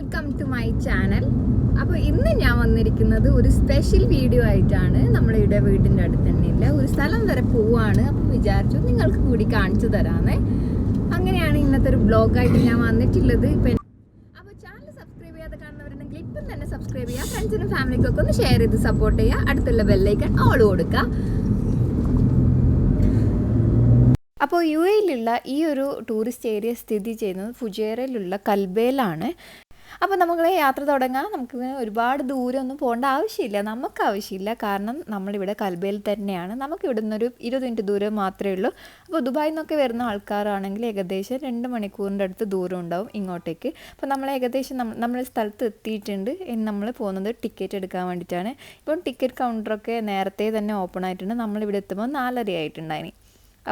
Welcome to my channel. അപ്പോൾ ഇന്ന് ഞാൻ വന്നിരിക്കുന്നത് ഒരു സ്പെഷ്യൽ വീഡിയോ ആയിട്ടാണ്. നമ്മളിവിടെ വീടിൻ്റെ അടുത്ത് തന്നെയില്ല ഒരു സ്ഥലം വരെ പോവാണ്. അപ്പോൾ വിചാരിച്ചു നിങ്ങൾക്ക് കൂടി കാണിച്ചു തരാമെന്നേ. അങ്ങനെയാണ് ഇന്നത്തെ ഒരു ബ്ലോഗായിട്ട് ഞാൻ വന്നിട്ടുള്ളത്. അപ്പോൾ ചാനൽ സബ്സ്ക്രൈബ് ചെയ്യാതെ കാണുന്നവരുണ്ടെങ്കിൽ ഇപ്പം തന്നെ സബ്സ്ക്രൈബ് ചെയ്യുക. ഫ്രണ്ട്സിനും ഫാമിലിക്കൊക്കെ ഒന്ന് ഷെയർ ചെയ്ത് സപ്പോർട്ട് ചെയ്യുക. അടുത്തുള്ള ബെല്ലൈക്കൺ ഓൾ കൊടുക്കുക. അപ്പോൾ യു എയിലുള്ള ഈ ഒരു ടൂറിസ്റ്റ് ഏരിയ സ്ഥിതി ചെയ്യുന്നത് ഫുജൈറയിലുള്ള കൽബയിലാണ്. അപ്പോൾ നമ്മൾ യാത്ര തുടങ്ങാൻ നമുക്ക് ഒരുപാട് ദൂരമൊന്നും പോകേണ്ട ആവശ്യമില്ല, നമുക്ക് ആവശ്യമില്ല. കാരണം നമ്മളിവിടെ കൽബയിൽ തന്നെയാണ്. നമുക്ക് ഇവിടെ നിന്നൊരു 20 മിനിറ്റ് ദൂരം മാത്രമേ ഉള്ളൂ. അപ്പോൾ ദുബായിൽ നിന്നൊക്കെ വരുന്ന ആൾക്കാരാണെങ്കിൽ ഏകദേശം 2 മണിക്കൂറിൻ്റെ അടുത്ത് ദൂരം ഉണ്ടാവും ഇങ്ങോട്ടേക്ക്. അപ്പോൾ നമ്മൾ ഏകദേശം നമ്മൾ സ്ഥലത്ത് എത്തിയിട്ടുണ്ട്. ഇനി നമ്മൾ പോകുന്നത് ടിക്കറ്റ് എടുക്കാൻ വേണ്ടിയിട്ടാണ്. ഇപ്പം ടിക്കറ്റ് കൗണ്ടറൊക്കെ നേരത്തെ തന്നെ ഓപ്പൺ ആയിട്ടുണ്ട്. നമ്മളിവിടെ എത്തുമ്പോൾ 4:30 ആയിട്ടുണ്ടായിനി.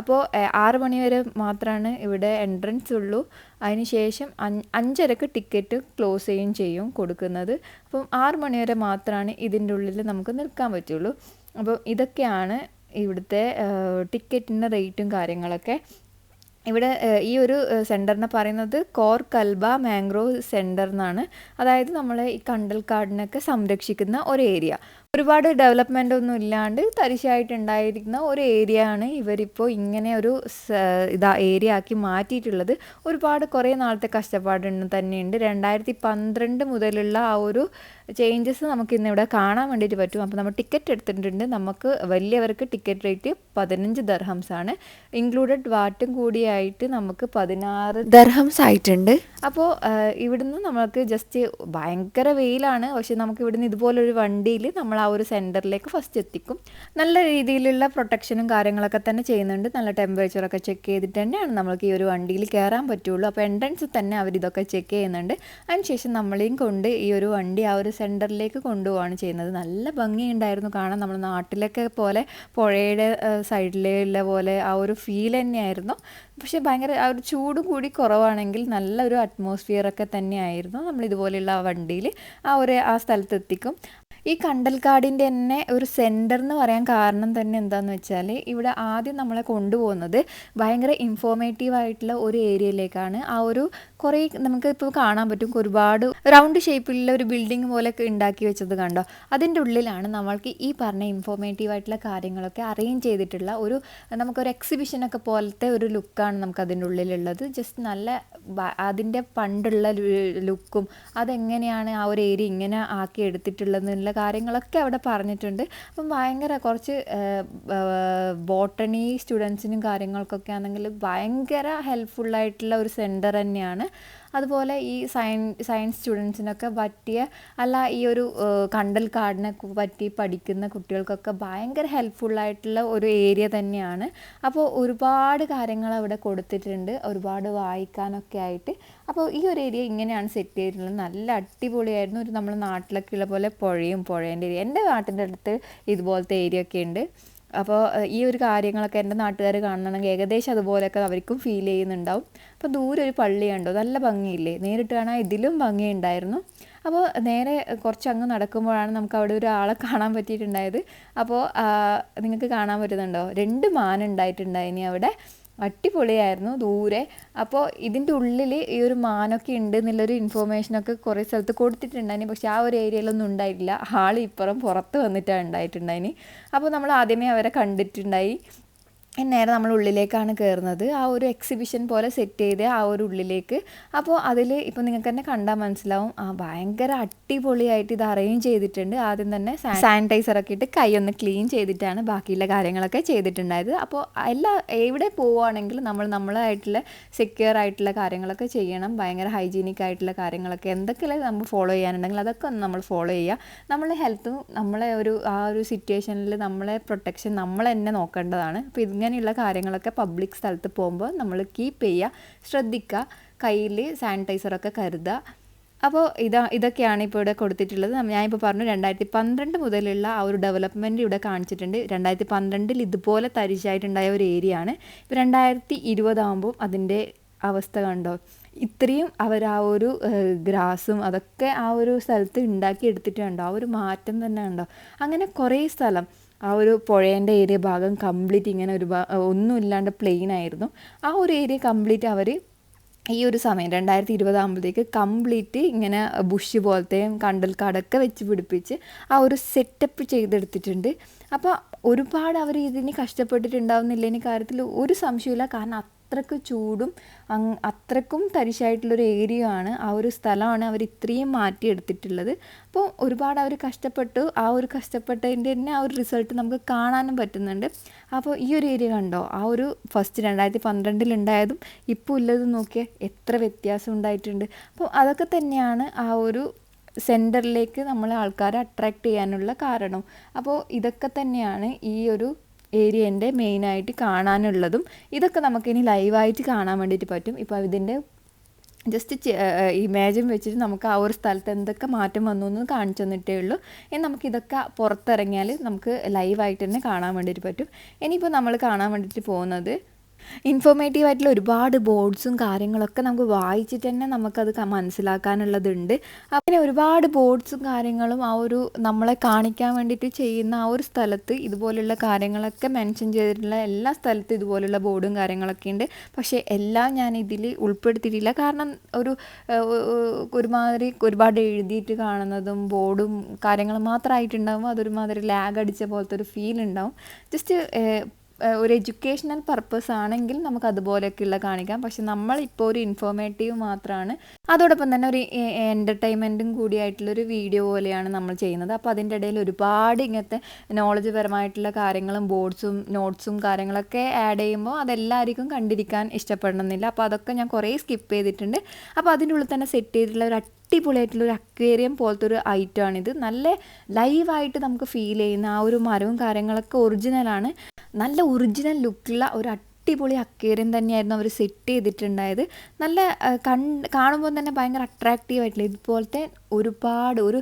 അപ്പോൾ 6 മണി വരെ മാത്രമാണ് ഇവിടെ എൻട്രൻസ് ഉള്ളൂ. അതിന് ശേഷം 5:30 ടിക്കറ്റ് ക്ലോസ് ചെയ്യും കൊടുക്കുന്നത്. അപ്പം 6 മണി വരെ മാത്രമാണ് ഇതിൻ്റെ ഉള്ളിൽ നമുക്ക് നിൽക്കാൻ പറ്റുള്ളൂ. അപ്പം ഇതൊക്കെയാണ് ഇവിടുത്തെ ടിക്കറ്റിൻ്റെ റേറ്റും കാര്യങ്ങളൊക്കെ. ഇവിടെ ഈ ഒരു സെൻറ്ററിനെ പറയുന്നത് കോർ കൽബ മാംഗ്രോവ് സെൻറ്റർ എന്നാണ്. അതായത് നമ്മളെ ഈ കണ്ടൽക്കാടിനൊക്കെ സംരക്ഷിക്കുന്ന ഒരു ഏരിയ. ഒരുപാട് ഡെവലപ്മെൻ്റ് ഒന്നും ഇല്ലാണ്ട് തരിശായിട്ടുണ്ടായിരിക്കുന്ന ഒരു ഏരിയ ആണ് ഇവരിപ്പോൾ ഇങ്ങനെ ഒരു ഏരിയ ആക്കി മാറ്റിയിട്ടുള്ളത്. കുറേ നാളത്തെ കഷ്ടപ്പാട് തന്നെയുണ്ട്. 2012 മുതലുള്ള ആ ഒരു ചേഞ്ചസ് നമുക്ക് ഇന്നിവിടെ കാണാൻ വേണ്ടിയിട്ട് പറ്റും. അപ്പോൾ നമ്മൾ ടിക്കറ്റ് എടുത്തിട്ടുണ്ട്. നമുക്ക് വലിയവർക്ക് ടിക്കറ്റ് റേറ്റ് 15 ദർഹംസ് ആണ്. ഇൻക്ലൂഡഡ് വാറ്റും കൂടിയായിട്ട് നമുക്ക് 16 ദർഹംസ് ആയിട്ടുണ്ട്. അപ്പോൾ ഇവിടുന്ന് നമുക്ക് ജസ്റ്റ് ഭയങ്കര വെയിലാണ്, പക്ഷേ നമുക്ക് ഇവിടുന്ന് ഇതുപോലൊരു വണ്ടിയിൽ നമ്മൾ ആ ഒരു സെൻറ്ററിലേക്ക് ഫസ്റ്റ് എത്തിക്കും. നല്ല രീതിയിലുള്ള പ്രൊട്ടക്ഷനും കാര്യങ്ങളൊക്കെ തന്നെ ചെയ്യുന്നുണ്ട്. നല്ല ടെമ്പറേച്ചറൊക്കെ ചെക്ക് ചെയ്തിട്ട് തന്നെയാണ് നമ്മൾക്ക് ഈ ഒരു വണ്ടിയിൽ കയറാൻ പറ്റുള്ളൂ. അപ്പോൾ എൻട്രൻസിൽ തന്നെ അവരിതൊക്കെ ചെക്ക് ചെയ്യുന്നുണ്ട്. അതിനുശേഷം നമ്മളെയും കൊണ്ട് ഈ ഒരു വണ്ടി ആ ഒരു സെൻറ്ററിലേക്ക് കൊണ്ടുപോവുകയാണ് ചെയ്യുന്നത്. നല്ല ഭംഗിയുണ്ടായിരുന്നു കാണാൻ. നമ്മൾ നാട്ടിലൊക്കെ പോലെ പുഴയുടെ സൈഡിലുള്ള പോലെ ആ ഒരു ഫീൽ തന്നെയായിരുന്നു. പക്ഷേ ഭയങ്കര ആ ഒരു ചൂടും കൂടി കുറവാണെങ്കിൽ നല്ലൊരു അറ്റ്മോസ്ഫിയറൊക്കെ തന്നെയായിരുന്നു. നമ്മളിതുപോലെയുള്ള ആ വണ്ടിയിൽ ആ സ്ഥലത്തെത്തിക്കും. ഈ കണ്ടൽക്കാടിൻ്റെ തന്നെ ഒരു സെൻറ്റർ എന്ന് പറയാൻ കാരണം തന്നെ എന്താണെന്ന് വെച്ചാൽ ഇവിടെ ആദ്യം നമ്മളെ കൊണ്ടുപോകുന്നത് ഭയങ്കര ഇൻഫോർമേറ്റീവ് ആയിട്ടുള്ള ഒരു ഏരിയയിലേക്കാണ്. കുറേ നമുക്ക് ഇപ്പോൾ കാണാൻ പറ്റും, ഒരുപാട് റൗണ്ട് ഷേപ്പിലുള്ള ഒരു ബിൽഡിംഗ് പോലെയൊക്കെ ഉണ്ടാക്കി വെച്ചത് കണ്ടോ. അതിൻ്റെ ഉള്ളിലാണ് നമ്മൾക്ക് ഈ പറഞ്ഞ ഇൻഫോർമേറ്റീവ് ആയിട്ടുള്ള കാര്യങ്ങളൊക്കെ അറേഞ്ച് ചെയ്തിട്ടുള്ള നമുക്കൊരു എക്സിബിഷനൊക്കെ പോലത്തെ ഒരു ലുക്കാണ് നമുക്ക് അതിൻ്റെ ഉള്ളിലുള്ളത്. ജസ്റ്റ് നല്ല അതിൻ്റെ പണ്ടുള്ള ലുക്കും അതെങ്ങനെയാണ് ആ ഒരു ഏരിയ ഇങ്ങനെ ആക്കി എടുത്തിട്ടുള്ളതെന്നുള്ള കാര്യങ്ങളൊക്കെ അവിടെ പറഞ്ഞിട്ടുണ്ട്. അപ്പം ഭയങ്കര കുറച്ച് ബോട്ടണി സ്റ്റുഡൻസിനും കാര്യങ്ങൾക്കൊക്കെ ആണെങ്കിൽ ഭയങ്കര ഹെൽപ്ഫുള്ളായിട്ടുള്ള ഒരു സെൻറ്റർ തന്നെയാണ്. അതുപോലെ ഈ സയൻസ് സ്റ്റുഡൻസിനൊക്കെ ഈ ഒരു കണ്ടൽക്കാടിനെ പറ്റി പഠിക്കുന്ന കുട്ടികൾക്കൊക്കെ ഭയങ്കര ഹെൽപ്ഫുള്ളായിട്ടുള്ള ഒരു ഏരിയ തന്നെയാണ്. അപ്പോൾ ഒരുപാട് കാര്യങ്ങൾ അവിടെ കൊടുത്തിട്ടുണ്ട്, ഒരുപാട് വായിക്കാനൊക്കെ ആയിട്ട്. അപ്പോൾ ഈ ഒരു ഏരിയ ഇങ്ങനെയാണ് സെറ്റ് ചെയ്തിട്ടുള്ളത്. നല്ല അടിപൊളിയായിരുന്നു. നമ്മുടെ നാട്ടിലൊക്കെ ഉള്ള പോലെ പുഴേൻ്റെ ഏരിയ. എൻ്റെ നാട്ടിൻ്റെ അടുത്ത് ഇതുപോലത്തെ ഏരിയ ഒക്കെ ഉണ്ട്. അപ്പോൾ ഈ ഒരു കാര്യങ്ങളൊക്കെ എൻ്റെ നാട്ടുകാർ കാണണമെങ്കിൽ ഏകദേശം അതുപോലെയൊക്കെ അവർക്കും ഫീൽ ചെയ്യുന്നുണ്ടാവും. അപ്പോൾ ദൂരെ ഒരു പള്ളി കണ്ടോ, നല്ല ഭംഗിയില്ലേ. നേരിട്ട് കാണാൻ ഇതിലും ഭംഗിയുണ്ടായിരുന്നു. അപ്പോൾ നേരെ കുറച്ച് അങ്ങ് നടക്കുമ്പോഴാണ് നമുക്ക് അവിടെ ഒരാളെ കാണാൻ പറ്റിയിട്ടുണ്ടായത്. അപ്പോൾ നിങ്ങൾക്ക് കാണാൻ പറ്റുന്നുണ്ടോ, 2 മാൻ ഉണ്ടായിട്ടുണ്ടായിനി അവിടെ. അടിപൊളിയായിരുന്നു ദൂരെ. അപ്പോൾ ഇതിൻ്റെ ഉള്ളിൽ ഈ ഒരു മാനൊക്കെ ഉണ്ട് എന്നുള്ളൊരു ഇൻഫോർമേഷനൊക്കെ കുറേ സ്ഥലത്ത് കൊടുത്തിട്ടുണ്ടായിനി. പക്ഷേ ആ ഒരു ഏരിയയിലൊന്നും ഉണ്ടായിട്ടില്ല. പുറത്ത് വന്നിട്ടാണ് ഉണ്ടായിട്ടുണ്ടായിനി. അപ്പോൾ നമ്മൾ ആദ്യമേ അവരെ കണ്ടിട്ടുണ്ടായി. നേരെ നമ്മൾ ഉള്ളിലേക്കാണ് കയറുന്നത്. ആ ഒരു എക്സിബിഷൻ പോലെ സെറ്റ് ചെയ്ത് ആ ഒരു ഉള്ളിലേക്ക്. അപ്പോൾ അതിൽ ഇപ്പോൾ നിങ്ങൾക്ക് തന്നെ കണ്ടാൽ മനസ്സിലാവും, ഭയങ്കര അടിപൊളിയായിട്ട് ഇത് അറേഞ്ച് ചെയ്തിട്ടുണ്ട്. ആദ്യം തന്നെ സാനിറ്റൈസറൊക്കെ ഇട്ട് കൈ ഒന്ന് ക്ലീൻ ചെയ്തിട്ടാണ് ബാക്കിയുള്ള കാര്യങ്ങളൊക്കെ ചെയ്തിട്ടുണ്ടായത്. അപ്പോൾ എവിടെ പോവുകയാണെങ്കിലും നമ്മളായിട്ടുള്ള സെക്യൂർ ആയിട്ടുള്ള കാര്യങ്ങളൊക്കെ ചെയ്യണം. ഭയങ്കര ഹൈജീനിക് ആയിട്ടുള്ള കാര്യങ്ങളൊക്കെ എന്തൊക്കെയാണ് നമ്മൾ ഫോളോ ചെയ്യാനുണ്ടെങ്കിൽ അതൊക്കെ ഒന്ന് നമ്മൾ ഫോളോ ചെയ്യുക. നമ്മളെ ഹെൽത്തും ആ ഒരു സിറ്റുവേഷനിൽ നമ്മളെ പ്രൊട്ടക്ഷൻ നമ്മൾ തന്നെ നോക്കേണ്ടതാണ്. അപ്പോൾ ഇങ്ങനെയുള്ള കാര്യങ്ങളൊക്കെ പബ്ലിക് സ്ഥലത്ത് പോകുമ്പോൾ നമ്മൾ കീപ്പ് ചെയ്യുക, ശ്രദ്ധിക്കുക, കയ്യിൽ സാനിറ്റൈസറൊക്കെ കരുതുക. അപ്പോൾ ഇതൊക്കെയാണ് ഇപ്പോൾ ഇവിടെ കൊടുത്തിട്ടുള്ളത്. ഞാനിപ്പോൾ പറഞ്ഞു 2012 മുതലുള്ള ആ ഒരു ഡെവലപ്മെൻറ്റ് ഇവിടെ കാണിച്ചിട്ടുണ്ട്. 2012 ഇതുപോലെ തരിശായിട്ടുണ്ടായ ഒരു ഏരിയ ആണ്. ഇപ്പോൾ 2020 ആകുമ്പോൾ അതിൻ്റെ അവസ്ഥ കണ്ടോ. ഇത്രയും അവർ ആ ഒരു ഗ്രാസും അതൊക്കെ ആ ഒരു സ്ഥലത്ത് ഉണ്ടാക്കി എടുത്തിട്ടുണ്ടോ. ആ ഒരു മാറ്റം തന്നെ ഉണ്ടോ. അങ്ങനെ കുറേ സ്ഥലം ആ ഒരു പുഴേൻ്റെ ഏരിയ ഭാഗം കംപ്ലീറ്റ് ഇങ്ങനെ ഒന്നും ഇല്ലാണ്ട് പ്ലെയിൻ ആയിരുന്നു. ആ ഒരു ഏരിയ കംപ്ലീറ്റ് അവർ ഈ ഒരു സമയം 2020 ആകുമ്പോഴത്തേക്ക് കംപ്ലീറ്റ് ഇങ്ങനെ ബുഷ് പോലത്തെയും കണ്ടൽക്കാടൊക്കെ വെച്ച് പിടിപ്പിച്ച് ആ ഒരു സെറ്റപ്പ് ചെയ്തെടുത്തിട്ടുണ്ട്. അപ്പോൾ ഒരുപാട് അവർ ഇതിന് കഷ്ടപ്പെട്ടിട്ടുണ്ടാവുന്നില്ല കാര്യത്തിൽ ഒരു സംശയമില്ല. കാരണം അത്രയ്ക്ക് ചൂടും അത്രയ്ക്കും തരിശായിട്ടുള്ളൊരു ഏരിയ ആണ്, ആ ഒരു സ്ഥലമാണ് അവർ ഇത്രയും മാറ്റിയെടുത്തിട്ടുള്ളത്. അപ്പോൾ ഒരുപാട് അവർ കഷ്ടപ്പെട്ടു. ആ ഒരു കഷ്ടപ്പെട്ടതിൻ്റെ തന്നെ ആ ഒരു റിസൾട്ട് നമുക്ക് കാണാനും പറ്റുന്നുണ്ട്. അപ്പോൾ ഈ ഒരു ഏരിയ കണ്ടോ, ആ ഒരു ഫസ്റ്റ് 2012 ഉണ്ടായതും ഇപ്പോൾ ഉള്ളതും നോക്കിയാൽ എത്ര വ്യത്യാസം ഉണ്ടായിട്ടുണ്ട്. അപ്പോൾ അതൊക്കെ തന്നെയാണ് ആ ഒരു സെൻറ്ററിലേക്ക് നമ്മളെ ആൾക്കാരെ അട്രാക്റ്റ് ചെയ്യാനുള്ള കാരണം. അപ്പോൾ ഇതൊക്കെ തന്നെയാണ് ഈ ഒരു ഏരിയേൻ്റെ മെയിനായിട്ട് കാണാനുള്ളതും. ഇതൊക്കെ നമുക്കിനി ലൈവായിട്ട് കാണാൻ വേണ്ടിയിട്ട് പറ്റും. ഇപ്പോൾ ഇതിൻ്റെ ജസ്റ്റ് ഇമാജിൻ വെച്ചിട്ട് നമുക്ക് ആ ഒരു സ്ഥലത്ത് എന്തൊക്കെ മാറ്റം വന്നു എന്ന് കാണിച്ചു തന്നിട്ടേ ഉള്ളൂ. ഇനി നമുക്കിതൊക്കെ പുറത്തിറങ്ങിയാൽ നമുക്ക് ലൈവായിട്ട് തന്നെ കാണാൻ വേണ്ടിയിട്ട് പറ്റും. ഇനിയിപ്പോൾ നമ്മൾ കാണാൻ വേണ്ടിയിട്ട് പോകുന്നത് ഇൻഫോർമേറ്റീവ് ആയിട്ടുള്ള ഒരുപാട് ബോർഡ്സും കാര്യങ്ങളൊക്കെ നമുക്ക് വായിച്ചിട്ട് തന്നെ നമുക്കത് മനസ്സിലാക്കാനുള്ളതുണ്ട്. അങ്ങനെ ഒരുപാട് ബോർഡ്സും കാര്യങ്ങളും ആ ഒരു നമ്മളെ കാണിക്കാൻ വേണ്ടിയിട്ട് ചെയ്യുന്ന ആ ഒരു സ്ഥലത്ത് ഇതുപോലുള്ള കാര്യങ്ങളൊക്കെ മെൻഷൻ ചെയ്തിട്ടുള്ള എല്ലാ സ്ഥലത്തും ഇതുപോലുള്ള ബോർഡും കാര്യങ്ങളൊക്കെ ഉണ്ട്. പക്ഷേ എല്ലാം ഞാൻ ഇതിൽ ഉൾപ്പെടുത്തിയിട്ടില്ല. കാരണം ഒരുമാതിരി ഒരുപാട് എഴുതിയിട്ട് കാണുന്നതും ബോർഡും കാര്യങ്ങളും മാത്രമായിട്ടുണ്ടാകുമ്പോൾ അതൊരുമാതിരി ലാഗ് അടിച്ച പോലത്തെ ഒരു ഫീൽ ഉണ്ടാവും. ജസ്റ്റ് ഒരു എഡ്യൂക്കേഷണൽ പർപ്പസ് ആണെങ്കിൽ നമുക്ക് അതുപോലെയൊക്കെയുള്ള കാണിക്കാം. പക്ഷെ നമ്മളിപ്പോൾ ഒരു ഇൻഫോർമേറ്റീവ് മാത്രമാണ്, അതോടൊപ്പം തന്നെ ഒരു എൻ്റർടൈൻമെൻറ്റും കൂടിയായിട്ടുള്ളൊരു വീഡിയോ പോലെയാണ് നമ്മൾ ചെയ്യുന്നത്. അപ്പോൾ അതിൻ്റെ ഇടയിൽ ഒരുപാട് ഇങ്ങനത്തെ നോളജ് പരമായിട്ടുള്ള കാര്യങ്ങളും ബോർഡ്സും നോട്ട്സും കാര്യങ്ങളൊക്കെ ആഡ് ചെയ്യുമ്പോൾ അതെല്ലാവർക്കും കണ്ടിരിക്കാൻ ഇഷ്ടപ്പെടണമെന്നില്ല. അപ്പോൾ അതൊക്കെ ഞാൻ കുറേ സ്കിപ്പ് ചെയ്തിട്ടുണ്ട്. അപ്പോൾ അതിൻ്റെ ഉള്ളിൽ തന്നെ സെറ്റ് ചെയ്തിട്ടുള്ള ഒരു അടിപൊളിയായിട്ടുള്ളൊരു അക്വേറിയം പോലത്തെ ഒരു ഐറ്റമാണിത്. നല്ല ലൈവായിട്ട് നമുക്ക് ഫീൽ ചെയ്യുന്ന ആ ഒരു മരവും കാര്യങ്ങളൊക്കെ ഒറിജിനലാണ്. നല്ല ഒറിജിനൽ ലുക്കുള്ള ഒരു അടിപൊളി അക്വേറിയം തന്നെയായിരുന്നു അവർ സെറ്റ് ചെയ്തിട്ടുണ്ടായത്. നല്ല കാണുമ്പോൾ തന്നെ ഭയങ്കര അട്രാക്റ്റീവ് ആയിട്ടുള്ള ഇതുപോലത്തെ ഒരുപാട് ഒരു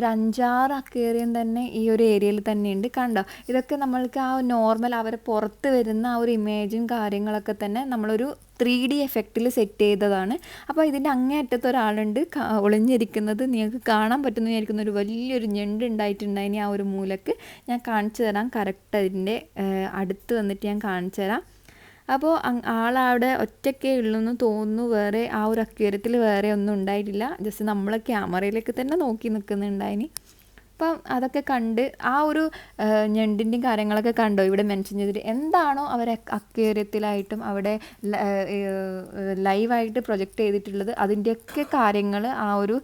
5-6 അക്വേറിയം തന്നെ ഈ ഒരു ഏരിയയിൽ തന്നെ ഉണ്ട്. കണ്ടോ, ഇതൊക്കെ നമ്മൾക്ക് ആ നോർമൽ അവരെ പുറത്ത് വരുന്ന ആ ഒരു ഇമേജും കാര്യങ്ങളൊക്കെ തന്നെ നമ്മളൊരു 3D എഫക്റ്റിൽ സെറ്റ് ചെയ്തതാണ്. അപ്പോൾ ഇതിൻ്റെ അങ്ങേയറ്റത്ത് ഒരാളുണ്ട് ഒളിഞ്ഞിരിക്കുന്നത്, നിങ്ങൾക്ക് കാണാൻ പറ്റുന്ന വിചാരിക്കുന്ന ഒരു വലിയൊരു ഞണ്ട് ഉണ്ടായിട്ടുണ്ടായിനി ആ ഒരു മൂലക്ക്. ഞാൻ കാണിച്ചു തരാം, കറക്റ്റ് അതിൻ്റെ അടുത്ത് വന്നിട്ട് ഞാൻ കാണിച്ചു തരാം. അപ്പോൾ ആളവിടെ ഒറ്റയ്ക്കേ ഉള്ളൂന്ന് തോന്നുന്നു. വേറെ ആ ഒരു അക്വേറിയത്തിൽ വേറെ ഒന്നും ഉണ്ടായിട്ടില്ല. ജസ്റ്റ് നമ്മൾ ക്യാമറയിലേക്ക് തന്നെ നോക്കി നിൽക്കുന്നുണ്ടായിനി. അപ്പം അതൊക്കെ കണ്ട് ആ ഒരു ഞണ്ടിൻ്റെയും കാര്യങ്ങളൊക്കെ കണ്ടോ ഇവിടെ മെൻഷൻ ചെയ്തിട്ട് എന്താണോ അവർ അക്വേറിയത്തിലായിട്ടും അവിടെ ലൈവായിട്ട് പ്രൊജക്റ്റ് ചെയ്തിട്ടുള്ളത് അതിൻ്റെയൊക്കെ കാര്യങ്ങൾ ആ ഒരു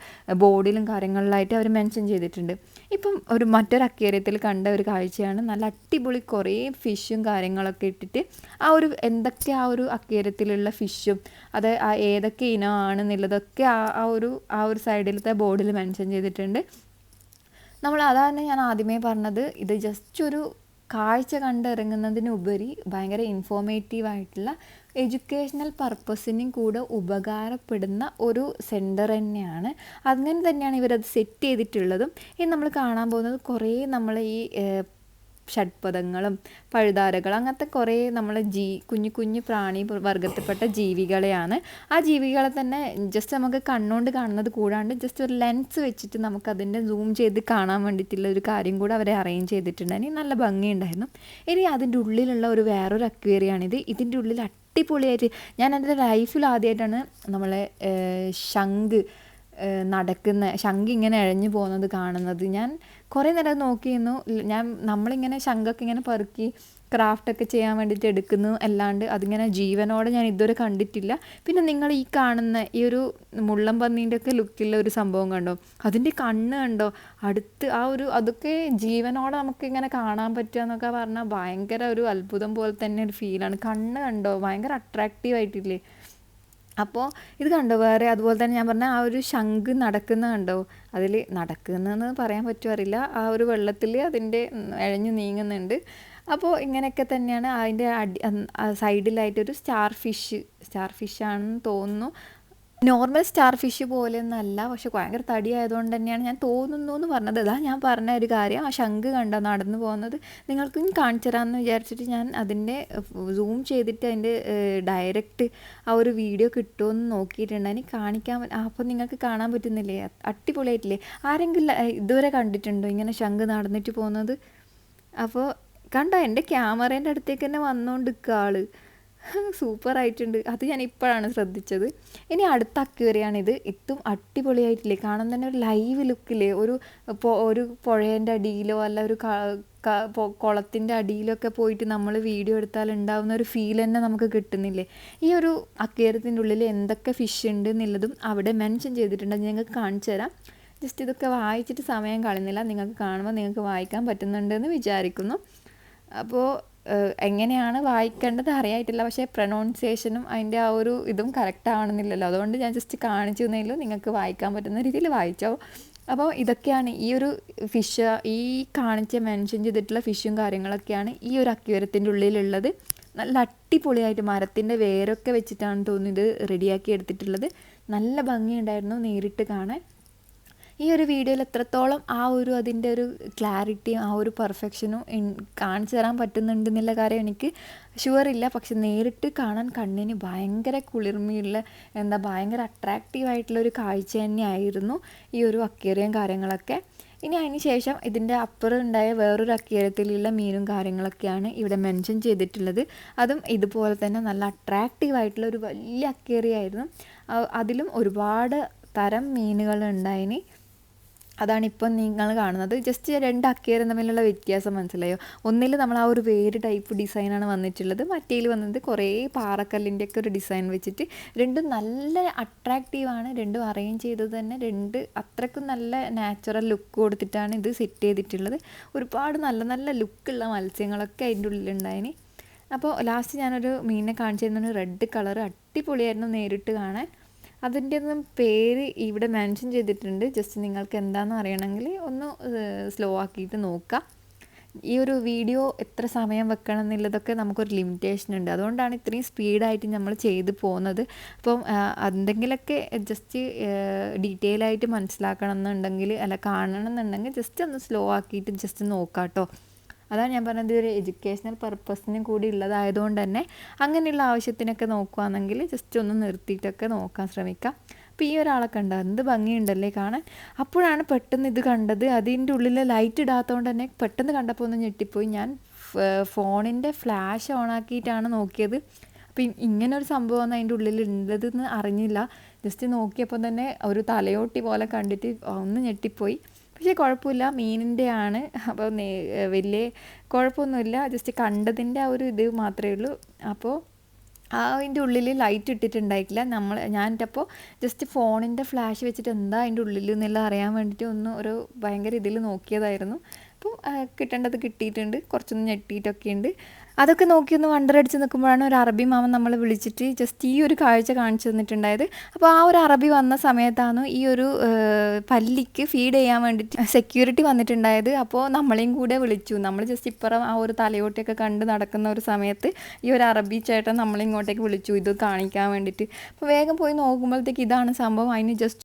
ബോർഡിലും കാര്യങ്ങളിലായിട്ട് അവർ മെൻഷൻ ചെയ്തിട്ടുണ്ട്. ഇപ്പം മറ്റൊരു അക്വേറിയത്തിൽ കണ്ട ഒരു കാഴ്ചയാണ്, നല്ല അടിപൊളി കുറേ ഫിഷും കാര്യങ്ങളൊക്കെ ഇട്ടിട്ട് ആ ഒരു എന്തൊക്കെ ആ ഒരു അക്വേറിയത്തിലുള്ള ഫിഷും അത് ഏതൊക്കെ ഇനമാണെന്നുള്ളതൊക്കെ ആ ഒരു സൈഡിലത്തെ ബോർഡിൽ മെൻഷൻ ചെയ്തിട്ടുണ്ട്. അതാണ് ഞാൻ ആദ്യമേ പറഞ്ഞത്, ഇത് ജസ്റ്റ് ഒരു കാഴ്ച കണ്ടിറങ്ങുന്നതിനുപരി ഭയങ്കര ഇൻഫോർമേറ്റീവായിട്ടുള്ള എഡ്യൂക്കേഷണൽ പർപ്പസിനും കൂടെ ഉപകാരപ്പെടുന്ന ഒരു സെൻറ്റർ തന്നെയാണ്. അങ്ങനെ തന്നെയാണ് ഇവരത് സെറ്റ് ചെയ്തിട്ടുള്ളതും. ഇനി നമ്മൾ കാണാൻ പോകുന്നത് കുറേ നമ്മൾ ഈ ഷഡ്പദങ്ങളും പഴുതാരകൾ അങ്ങനത്തെ കുറേ നമ്മൾ കുഞ്ഞു കുഞ്ഞു പ്രാണി വർഗത്തിൽപ്പെട്ട ജീവികളെയാണ്. ആ ജീവികളെ തന്നെ ജസ്റ്റ് നമുക്ക് കണ്ണുകൊണ്ട് കാണുന്നത് കൂടാണ്ട് ജസ്റ്റ് ഒരു ലെൻസ് വെച്ചിട്ട് നമുക്കതിൻ്റെ സൂം ചെയ്ത് കാണാൻ വേണ്ടിയിട്ടുള്ള ഒരു കാര്യം കൂടെ അവരെ അറേഞ്ച് ചെയ്തിട്ടുണ്ടായിരുന്നു. നല്ല ഭംഗിയുണ്ടായിരുന്നു. ഇനി അതിൻ്റെ ഉള്ളിലുള്ള വേറൊരു അക്വേറിയമാണിത്. ഇതിൻ്റെ ഉള്ളിൽ അടിപൊളിയായിട്ട് ഞാൻ എൻ്റെ ലൈഫിൽ ആദ്യമായിട്ടാണ് നമ്മളെ ശംഖ് ഇങ്ങനെ ഇഴഞ്ഞു പോകുന്നത് കാണുന്നത്. ഞാൻ കുറേ നേരം നോക്കിയിരുന്നു. നമ്മളിങ്ങനെ ശംഖൊക്കെ ഇങ്ങനെ പെറുക്കി ക്രാഫ്റ്റൊക്കെ ചെയ്യാൻ വേണ്ടിയിട്ട് എടുക്കുന്നു, അല്ലാണ്ട് അതിങ്ങനെ ജീവനോടെ ഞാൻ ഇതുവരെ കണ്ടിട്ടില്ല. പിന്നെ നിങ്ങൾ ഈ കാണുന്ന ഈ ഒരു മുള്ളം പന്നീൻ്റെ ഒക്കെ ലുക്കിലുള്ള ഒരു സംഭവം കണ്ടോ, അതിൻ്റെ കണ്ണ് കണ്ടോ അടുത്ത് അതൊക്കെ ജീവനോടെ നമുക്കിങ്ങനെ കാണാൻ പറ്റുക എന്നൊക്കെ പറഞ്ഞാൽ ഭയങ്കര ഒരു അത്ഭുതം പോലെ തന്നെ ഒരു ഫീലാണ്. കണ്ണ് കണ്ടോ, ഭയങ്കര അട്രാക്റ്റീവ് ആയിട്ടില്ലേ. അപ്പോൾ ഇത് കണ്ടോ, വേറെ അതുപോലെ തന്നെ ഞാൻ പറഞ്ഞ ആ ഒരു ശംഖ് നടക്കുന്ന കണ്ടോ, അതിൽ നടക്കുന്നതെന്ന് പറയാൻ പറ്റുമറിയില്ല, ആ ഒരു വെള്ളത്തിൽ അതിൻ്റെ ഇഴഞ്ഞു നീങ്ങുന്നുണ്ട്. അപ്പോൾ ഇങ്ങനെയൊക്കെ തന്നെയാണ്. അതിൻ്റെ സൈഡിലായിട്ടൊരു സ്റ്റാർ ഫിഷാണെന്ന് തോന്നുന്നു. നോർമൽ സ്റ്റാർ ഫിഷ് പോലെയൊന്നല്ല, പക്ഷെ ഭയങ്കര തടിയായതുകൊണ്ട് തന്നെയാണ് ഞാൻ തോന്നുന്നു എന്ന് പറഞ്ഞത്. അതാ ഞാൻ പറഞ്ഞ ഒരു കാര്യം, ആ ശംഖ് കണ്ടോ നടന്നു പോകുന്നത്, നിങ്ങൾക്കും കാണിച്ചു തരാമെന്ന് വിചാരിച്ചിട്ട് ഞാൻ അതിൻ്റെ സൂം ചെയ്തിട്ട് അതിൻ്റെ ഡയറക്റ്റ് ആ ഒരു വീഡിയോ കിട്ടുമെന്ന് നോക്കിയിട്ടുണ്ട്. അതിന് കാണിക്കാൻ അപ്പോൾ നിങ്ങൾക്ക് കാണാൻ പറ്റുന്നില്ലേ, അടിപൊളിയായിട്ടില്ലേ. ആരെങ്കിലും ഇതുവരെ കണ്ടിട്ടുണ്ടോ ഇങ്ങനെ ശംഖ് നടന്നിട്ട് പോകുന്നത്? അപ്പോൾ കണ്ടോ, എൻ്റെ ക്യാമറേൻ്റെ അടുത്തേക്ക് തന്നെ വന്നുകൊണ്ട് നിൽക്കുക ആൾ. സൂപ്പറായിട്ടുണ്ട്. അത് ഞാൻ ഇപ്പോഴാണ് ശ്രദ്ധിച്ചത്. ഇനി അടുത്ത അക്വേറിയാണിത്. ഇതും അടിപൊളിയായിട്ടില്ലേ, കാണാൻ തന്നെ ഒരു ലൈവ് ലുക്കില്ലേ. ഒരു പുഴേൻ്റെ അടിയിലോ അല്ല ഒരു കുളത്തിൻ്റെ അടിയിലൊക്കെ പോയിട്ട് നമ്മൾ വീഡിയോ എടുത്താൽ ഉണ്ടാകുന്ന ഒരു ഫീൽ തന്നെ നമുക്ക് കിട്ടുന്നില്ലേ. ഈ ഒരു അക്വേറിയത്തിൻ്റെ ഉള്ളിൽ എന്തൊക്കെ ഫിഷ് ഉണ്ട് എന്നുള്ളതും അവിടെ മെൻഷൻ ചെയ്തിട്ടുണ്ട്. ഞങ്ങൾക്ക് കാണിച്ചു തരാം. ജസ്റ്റ് ഇതൊക്കെ വായിച്ചിട്ട് സമയം കളയുന്നില്ല, നിങ്ങൾക്ക് കാണുമ്പോൾ നിങ്ങൾക്ക് വായിക്കാൻ പറ്റുന്നുണ്ടെന്ന് വിചാരിക്കുന്നു. അപ്പോൾ എങ്ങനെയാണ് വായിക്കേണ്ടത് അറിയായിട്ടില്ല, പക്ഷേ പ്രൊനൗൺസിയേഷനും അതിൻ്റെ ആ ഒരു ഇതും കറക്റ്റ് ആവണമെന്നില്ലല്ലോ. അതുകൊണ്ട് ഞാൻ ജസ്റ്റ് കാണിച്ചു തന്നതിലും നിങ്ങൾക്ക് വായിക്കാൻ പറ്റുന്ന രീതിയിൽ വായിച്ചോ. അപ്പോൾ ഇതൊക്കെയാണ് ഈ ഒരു ഫിഷ്, ഈ കാണിച്ച മെൻഷൻ ചെയ്തിട്ടുള്ള ഫിഷും കാര്യങ്ങളൊക്കെയാണ് ഈ ഒരു അക്വേറിയത്തിൻ്റെ ഉള്ളിലുള്ളത്. നല്ല അടിപൊളിയായിട്ട് മരത്തിൻ്റെ വേരൊക്കെ വെച്ചിട്ടാണ് തോന്നുന്നത് ഇത് റെഡിയാക്കി എടുത്തിട്ടുള്ളത്. നല്ല ഭംഗിയുണ്ടായിരുന്നു നേരിട്ട് കാണാൻ. ഈ ഒരു വീഡിയോയിൽ എത്രത്തോളം ആ ഒരു അതിൻ്റെ ഒരു ക്ലാരിറ്റിയും ആ ഒരു പെർഫെക്ഷനും കാണിച്ചു തരാൻ പറ്റുന്നുണ്ടെന്നുള്ള കാര്യം എനിക്ക് ഷുവറില്ല. പക്ഷെ നേരിട്ട് കാണാൻ കണ്ണിന് ഭയങ്കര കുളിർമയുള്ള ഭയങ്കര അട്രാക്റ്റീവായിട്ടുള്ളൊരു കാഴ്ച തന്നെയായിരുന്നു ഈ ഒരു അക്വേറിയം കാര്യങ്ങളൊക്കെ. ഇനി അതിന് ശേഷം ഇതിൻ്റെ അപ്പുറം ഉണ്ടായ വേറൊരു അക്വേറിയത്തിലുള്ള മീനും കാര്യങ്ങളൊക്കെയാണ് ഇവിടെ മെൻഷൻ ചെയ്തിട്ടുള്ളത്. അതും ഇതുപോലെ തന്നെ നല്ല അട്രാക്റ്റീവായിട്ടുള്ള ഒരു വലിയ അക്വേറിയമായിരുന്നു. അതിലും ഒരുപാട് തരം മീനുകൾ ഉണ്ടായിന്. അതാണിപ്പം നിങ്ങൾ കാണുന്നത്. ജസ്റ്റ് 2 അക്വേറിയം തമ്മിലുള്ള വ്യത്യാസം മനസ്സിലായോ. ഒന്നിൽ നമ്മൾ ആ ഒരു വേര് ടൈപ്പ് ഡിസൈനാണ് വന്നിട്ടുള്ളത്, മറ്റേൽ വന്നത് കുറേ പാറക്കല്ലിൻ്റെയൊക്കെ ഒരു ഡിസൈൻ വെച്ചിട്ട്. രണ്ടും നല്ല അട്രാക്റ്റീവാണ്. രണ്ടും അറേഞ്ച് ചെയ്തത് തന്നെ അത്രയ്ക്കും നല്ല നാച്ചുറൽ ലുക്ക് കൊടുത്തിട്ടാണ് ഇത് സെറ്റ് ചെയ്തിട്ടുള്ളത്. ഒരുപാട് നല്ല നല്ല ലുക്കുള്ള മത്സ്യങ്ങളൊക്കെ അതിൻ്റെ ഉള്ളിലുണ്ടായിന്. അപ്പോൾ ലാസ്റ്റ് ഞാനൊരു മീനിനെ കാണിച്ചു തരുന്ന റെഡ് കളർ അടിപൊളിയായിരുന്നു നേരിട്ട് കാണാൻ. അതിൻ്റെ ഒന്നും പേര് ഇവിടെ മെൻഷൻ ചെയ്തിട്ടുണ്ട്. ജസ്റ്റ് നിങ്ങൾക്ക് എന്താണെന്ന് അറിയണമെങ്കിൽ ഒന്ന് സ്ലോ ആക്കിയിട്ട് നോക്കുക. ഈ ഒരു വീഡിയോ എത്ര സമയം വെക്കണം എന്നുള്ളതൊക്കെ നമുക്കൊരു ലിമിറ്റേഷൻ ഉണ്ട്. അതുകൊണ്ടാണ് ഇത്രയും സ്പീഡായിട്ട് നമ്മൾ ചെയ്ത് പോകുന്നത്. അപ്പം എന്തെങ്കിലുമൊക്കെ ജസ്റ്റ് ഡീറ്റെയിൽ ആയിട്ട് മനസ്സിലാക്കണം എന്നുണ്ടെങ്കിൽ കാണണം എന്നുണ്ടെങ്കിൽ ജസ്റ്റ് ഒന്ന് സ്ലോ ആക്കിയിട്ട് ജസ്റ്റ് നോക്കാം കേട്ടോ. അതാണ് ഞാൻ പറഞ്ഞത്, ഒരു എഡ്യൂക്കേഷണൽ പർപ്പസിനും കൂടി ഉള്ളതായതുകൊണ്ട് തന്നെ അങ്ങനെയുള്ള ആവശ്യത്തിനൊക്കെ നോക്കുകയാണെങ്കിൽ ജസ്റ്റ് ഒന്ന് നിർത്തിയിട്ടൊക്കെ നോക്കാൻ ശ്രമിക്കാം. അപ്പോൾ ഈ ഒരാളെ കണ്ടോ, എന്ത് ഭംഗിയുണ്ടല്ലേ കാണാൻ. അപ്പോഴാണ് പെട്ടെന്ന് ഇത് കണ്ടത്. അതിൻ്റെ ഉള്ളിൽ ലൈറ്റ് ഇടാത്തതുകൊണ്ട് തന്നെ പെട്ടെന്ന് കണ്ടപ്പോൾ ഒന്ന് ഞെട്ടിപ്പോയി. ഞാൻ ഫോണിൻ്റെ ഫ്ലാഷ് ഓണാക്കിയിട്ടാണ് നോക്കിയത്. അപ്പോൾ ഇങ്ങനൊരു സംഭവം അതിൻ്റെ ഉള്ളിൽ ഉള്ളതെന്ന് അറിഞ്ഞില്ല. ജസ്റ്റ് നോക്കിയപ്പോൾ തന്നെ ഒരു തലയോട്ടി പോലെ കണ്ടിട്ട് ഒന്ന് ഞെട്ടിപ്പോയി. പക്ഷേ കുഴപ്പമില്ല, മീനിൻ്റെ ആണ്. അപ്പോൾ വലിയ കുഴപ്പമൊന്നുമില്ല. ജസ്റ്റ് കണ്ടതിൻ്റെ ആ ഒരു ഇത് മാത്രമേ ഉള്ളൂ. അപ്പോൾ അതിൻ്റെ ഉള്ളിൽ ലൈറ്റ് ഇട്ടിട്ടുണ്ടായിട്ടില്ല. ഞാനിൻ്റെ അപ്പോൾ ജസ്റ്റ് ഫോണിൻ്റെ ഫ്ലാഷ് വെച്ചിട്ട് എന്താ അതിൻ്റെ ഉള്ളിൽ എന്നെല്ലാം അറിയാൻ വേണ്ടിയിട്ട് ഒരു ഭയങ്കര ഇതിൽ നോക്കിയതായിരുന്നു. അപ്പോൾ കിട്ടേണ്ടത് കിട്ടിയിട്ടുണ്ട്. കുറച്ചൊന്ന് ഞെട്ടിയിട്ടൊക്കെ ഉണ്ട്. അതൊക്കെ നോക്കിയൊന്ന് വണ്ടറടിച്ച് നിൽക്കുമ്പോഴാണ് ഒരു അറബി മാമൻ നമ്മളെ വിളിച്ചിട്ട് ജസ്റ്റ് ഈ ഒരു കാഴ്ച കാണിച്ചു തന്നിട്ടുണ്ടായത്. അപ്പോൾ ആ ഒരു അറബി വന്ന സമയത്താണ് ഈ ഒരു പല്ലിക്ക് ഫീഡ് ചെയ്യാൻ വേണ്ടിയിട്ട് സെക്യൂരിറ്റി വന്നിട്ടുണ്ടായത്. അപ്പോൾ നമ്മളെയും കൂടെ വിളിച്ചു. നമ്മൾ ജസ്റ്റ് ഇപ്പുറം ആ ഒരു തലയോട്ടിയൊക്കെ കണ്ട് നടക്കുന്ന ഒരു സമയത്ത് ഈ ഒരു അറബി ചേട്ടൻ നമ്മളിങ്ങോട്ടേക്ക് വിളിച്ചു ഇത് കാണിക്കാൻ വേണ്ടിയിട്ട്. അപ്പോൾ വേഗം പോയി നോക്കുമ്പോഴത്തേക്ക് ഇതാണ് സംഭവം.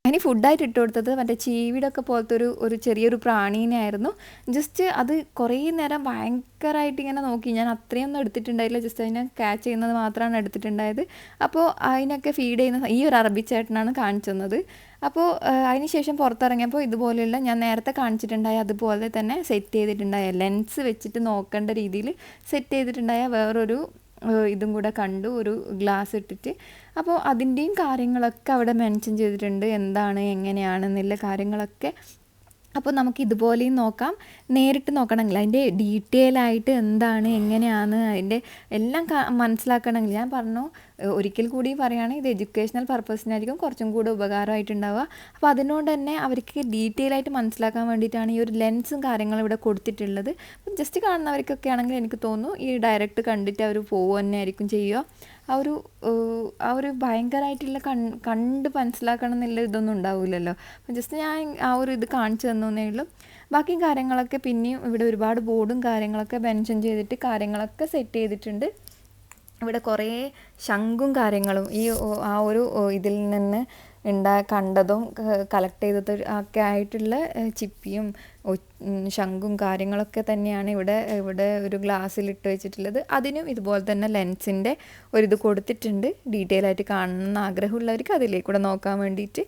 അതിന് ഫുഡായിട്ട് ഇട്ട് കൊടുത്തത് മറ്റേ ചീവിടൊക്കെ പോലത്തെ ഒരു ചെറിയൊരു പ്രാണീനായിരുന്നു. ജസ്റ്റ് അത് കുറേ നേരം ഭയങ്കരമായിട്ട് ഇങ്ങനെ നോക്കി. ഞാൻ അത്രയൊന്നും എടുത്തിട്ടുണ്ടായില്ല, ജസ്റ്റ് അതിനെ ക്യാച്ച് ചെയ്യുന്നത് മാത്രമാണ് എടുത്തിട്ടുണ്ടായത്. അപ്പോൾ അതിനൊക്കെ ഫീഡ് ചെയ്യുന്ന ഈ ഒരു അറബി ചേട്ടനാണ് കാണിച്ചു തന്നത്. അപ്പോൾ അതിന് ശേഷം പുറത്തിറങ്ങിയപ്പോൾ ഇതുപോലെയുള്ള ഞാൻ നേരത്തെ കാണിച്ചിട്ടുണ്ടായ അതുപോലെ തന്നെ സെറ്റ് ചെയ്തിട്ടുണ്ടായ ലെൻസ് വെച്ചിട്ട് നോക്കേണ്ട രീതിയിൽ സെറ്റ് ചെയ്തിട്ടുണ്ടായ വേറൊരു ഇതും കൂടെ കണ്ടു, ഒരു ഗ്ലാസ് ഇട്ടിട്ട്. അപ്പോൾ അതിൻ്റെയും കാര്യങ്ങളൊക്കെ അവിടെ മെൻഷൻ ചെയ്തിട്ടുണ്ട്, എന്താണ് എങ്ങനെയാണെന്നുള്ള കാര്യങ്ങളൊക്കെ. അപ്പോൾ നമുക്ക് ഇതുപോലെയും നോക്കാം. നേരിട്ട് നോക്കണമെങ്കിൽ അതിൻ്റെ ഡീറ്റെയിൽ ആയിട്ട് എന്താണ് എങ്ങനെയാണ് അതിൻ്റെ എല്ലാം മനസ്സിലാക്കണമെങ്കിൽ ഞാൻ പറഞ്ഞു, ഒരിക്കൽ കൂടി പറയുകയാണെങ്കിൽ ഇത് എഡ്യൂക്കേഷണൽ പർപ്പസിനായിരിക്കും കുറച്ചും കൂടെ ഉപകാരമായിട്ടുണ്ടാവുക. അപ്പോൾ അതിനോട് തന്നെ അവർക്ക് ഡീറ്റെയിൽ ആയിട്ട് മനസ്സിലാക്കാൻ വേണ്ടിയിട്ടാണ് ഈ ഒരു ലെൻസും കാര്യങ്ങളും ഇവിടെ കൊടുത്തിട്ടുള്ളത്. അപ്പം ജസ്റ്റ് കാണുന്നവർക്കൊക്കെ ആണെങ്കിൽ എനിക്ക് തോന്നുന്നു ഈ ഡയറക്റ്റ് കണ്ടിട്ട് അവർ പോകുക തന്നെ ആയിരിക്കും ചെയ്യുക. ആ ഒരു ഭയങ്കരമായിട്ടുള്ള കണ്ട് മനസ്സിലാക്കണം എന്നുള്ള ഇതൊന്നും ഉണ്ടാവില്ലല്ലോ. അപ്പം ജസ്റ്റ് ഞാൻ ആ ഒരു ഇത് കാണിച്ചു തന്നേ ഉള്ളൂ. ബാക്കി കാര്യങ്ങളൊക്കെ പിന്നെയും ഇവിടെ ഒരുപാട് ബോർഡും കാര്യങ്ങളൊക്കെ മെൻഷൻ ചെയ്തിട്ട് കാര്യങ്ങളൊക്കെ സെറ്റ് ചെയ്തിട്ടുണ്ട്. ഇവിടെ കുറേ ശംഖും കാര്യങ്ങളും ആ ഒരു ഇതിൽ നിന്ന് കണ്ടതും കളക്ട് ചെയ്തത് ഒക്കെ ആയിട്ടുള്ള ചിപ്പിയും ശംഖും കാര്യങ്ങളൊക്കെ തന്നെയാണ് ഇവിടെ ഒരു ഗ്ലാസ്സിലിട്ട് വെച്ചിട്ടുള്ളത്. അതിനും ഇതുപോലെ തന്നെ ലെൻസിൻ്റെ ഒരിത് കൊടുത്തിട്ടുണ്ട്. ഡീറ്റെയിൽ ആയിട്ട് കാണണമെന്ന് ആഗ്രഹമുള്ളവർക്ക് അതിലേക്കൂടെ നോക്കാൻ വേണ്ടിയിട്ട്.